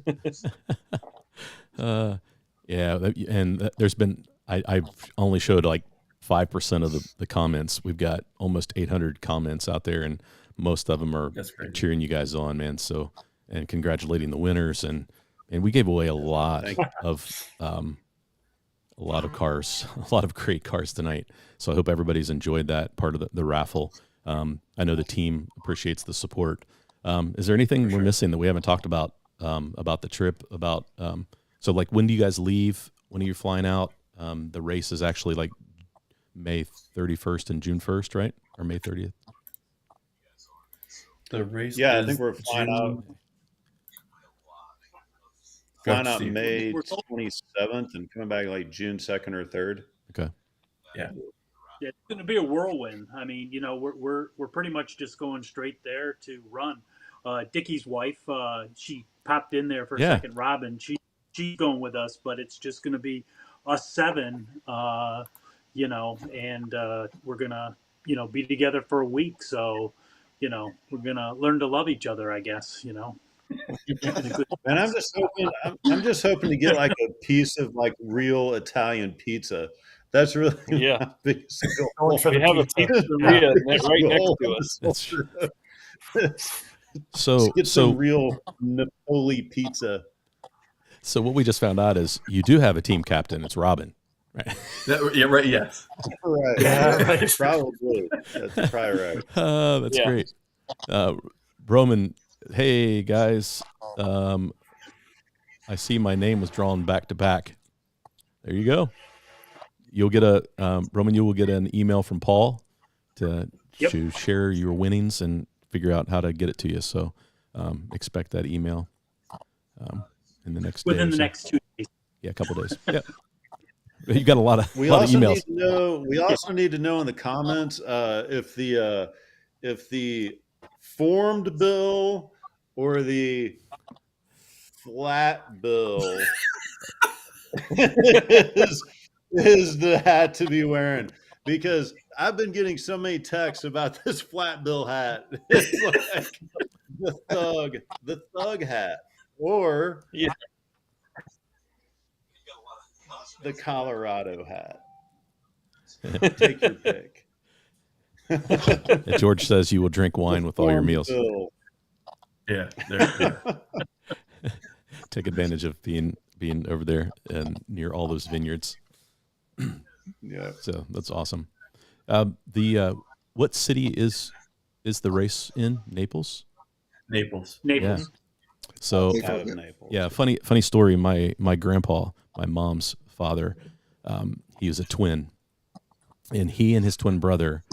and there's been I've only showed like 5% of the comments. We've got almost 800 comments out there, and most of them are cheering you guys on, man. So, and congratulating the winners, and we gave away a lot of cars, a lot of great cars tonight. So I hope everybody's enjoyed that part of the raffle. I know the team appreciates the support. Is there anything we're missing that we haven't talked about the trip? So like, when do you guys leave? When are you flying out? The race is actually like May 31st and June 1st, right? Or May 30th? The race. Yeah, I think we're flying out May 27th and coming back like June 2nd or 3rd. Okay. Yeah. Yeah, it's going to be a whirlwind. I mean, we're pretty much just going straight there to run. Dickie's wife, she popped in there for a second. Robin, she's going with us, but it's just going to be us 7. And we're gonna be together for a week. So, we're gonna learn to love each other, I guess. In a good And I'm just hoping to get like a piece of like real Italian pizza. That's really Yeah. my biggest goal. Going for We the have a pizza. pizzeria right next Goal to us. That's Just get some so real Napoli pizza. so what we just found out is you do have a team captain. It's Robin, right? Yeah, right. Yes. Right. Yeah, right. Probably. That's probably right. That's Yeah. great. Roman, hey guys, I see my name was drawn back to back. There you go. You'll get Roman. You will get an email from Paul to share your winnings and figure out how to get it to you. So expect that email in the next within day the so. next 2 days. Yeah, a couple days. Yeah, you got a lot of We lot also of emails. need to know. We also need to know in the comments if the formed bill or the flat bill is the hat to be wearing, because I've been getting so many texts about this flat bill hat. It's like the thug hat, or the Colorado hat. Take your pick. George says you will drink wine with all your Formed meals. bill. Yeah. There. Take advantage of being over there and near all those vineyards. Yeah. So that's awesome. What city is the race in? Naples? Naples. Naples. So Out of Naples. yeah, funny story. My grandpa, my mom's father, he was a twin, and he and his twin brother,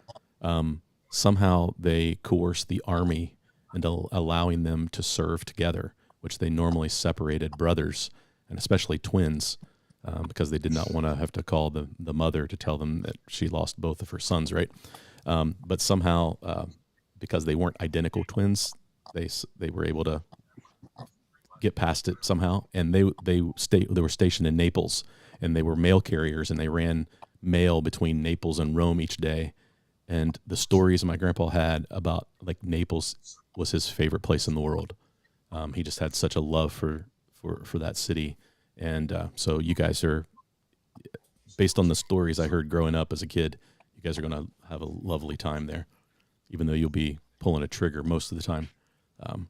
somehow they coerced the army into allowing them to serve together, which they normally separated brothers and especially twins, because they did not want to have to call the mother to tell them that she lost both of her sons, right? But somehow, because they weren't identical twins, they were able to get past it somehow, and they were stationed in Naples, and they were mail carriers, and they ran mail between Naples and Rome each day. And the stories my grandpa had about like Naples was his favorite place in the world. He just had such a love for that city, and so you guys are, based on the stories I heard growing up as a kid, you guys are going to have a lovely time there, even though you'll be pulling a trigger most of the time.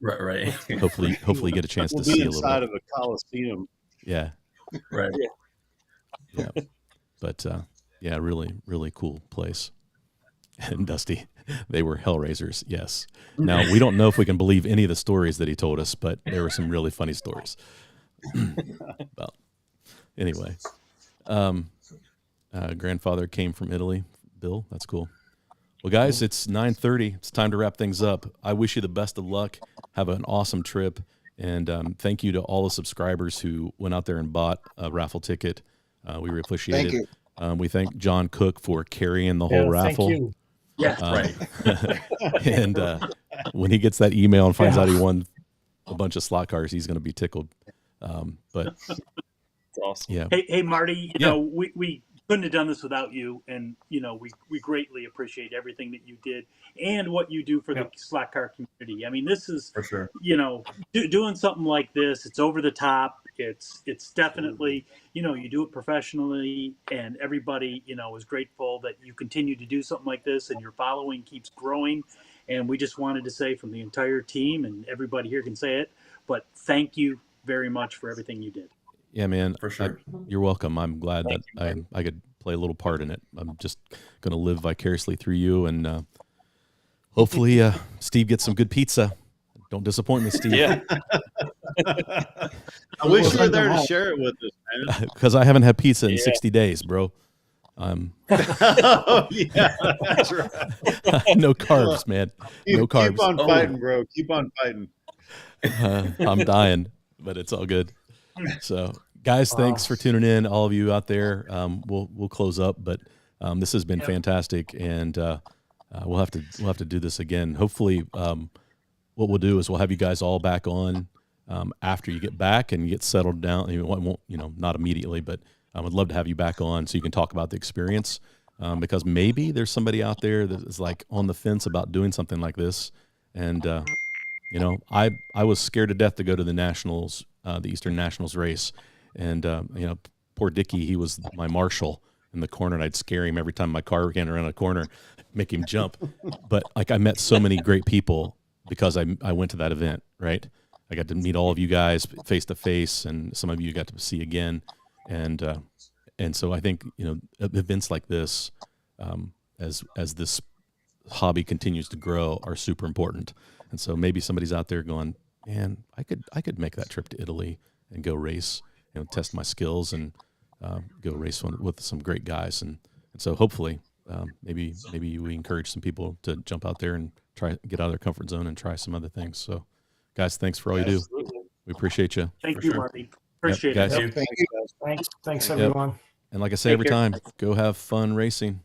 Right. Hopefully get a chance We'll to be see a little inside bit. of a coliseum. Yeah, Right. yeah. But yeah, really, really cool place. And Dusty, they were hellraisers. Yes. Now we don't know if we can believe any of the stories that he told us, but there were some really funny stories. Well, anyway, grandfather came from Italy. Bill, that's cool. Well, guys, it's 9:30. It's time to wrap things up. I wish you the best of luck. Have an awesome trip, and thank you to all the subscribers who went out there and bought a raffle ticket. We really appreciate Thank it. We thank John Cook for carrying the whole raffle. Thank you. Yeah. And when he gets that email and finds out he won a bunch of slot cars, he's going to be tickled. But It's awesome. yeah, Hey, Marty, Yeah. we couldn't have done this without you, and we greatly appreciate everything that you did and what you do for the slot car community. I mean, this is For sure. doing something like this. It's over the top. It's definitely you do it professionally, and everybody is grateful that you continue to do something like this, and your following keeps growing. And we just wanted to say from the entire team, and everybody here can say it, but thank you very much for everything you did. yeah, man. For sure. You're welcome. I'm glad that I could play a little part in it. I'm just going to live vicariously through you, and hopefully Steve gets some good pizza. Don't disappoint me, Steve. Yeah. I wish you were there to share it with us, man. Because I haven't had pizza in 60 days, bro. Oh, yeah, that's right. No carbs, man. No carbs. Keep on fighting, bro. Keep on fighting. I'm dying, but it's all good. So, guys, thanks for tuning in. All of you out there, we'll close up, but this has been fantastic, and we'll have to do this again. Hopefully, what we'll do is we'll have you guys all back on after you get back and you get settled down. It won't, not immediately, but I would love to have you back on so you can talk about the experience. because maybe there's somebody out there that is like on the fence about doing something like this. And, you know, I was scared to death to go to the Nationals, the Eastern Nationals race. And, you know, poor Dickie, he was my marshal in the corner, and I'd scare him every time my car ran around a corner, make him jump. But like, I met so many great people because I went to that event, right? I got to meet all of you guys face to face, and some of you got to see again. And so I think, you know, events like this, as this hobby continues to grow, are super important. And so maybe somebody's out there going, man, I could make that trip to Italy and go race, you know, test my skills and go race with some great guys. And so hopefully maybe we encourage some people to jump out there and try get out of their comfort zone and try some other things. So guys, thanks for all you do. We appreciate you. Thank you, Marty. Appreciate guys. it. Thank you. Thanks everyone. And like I say Take every care. time, go have fun racing.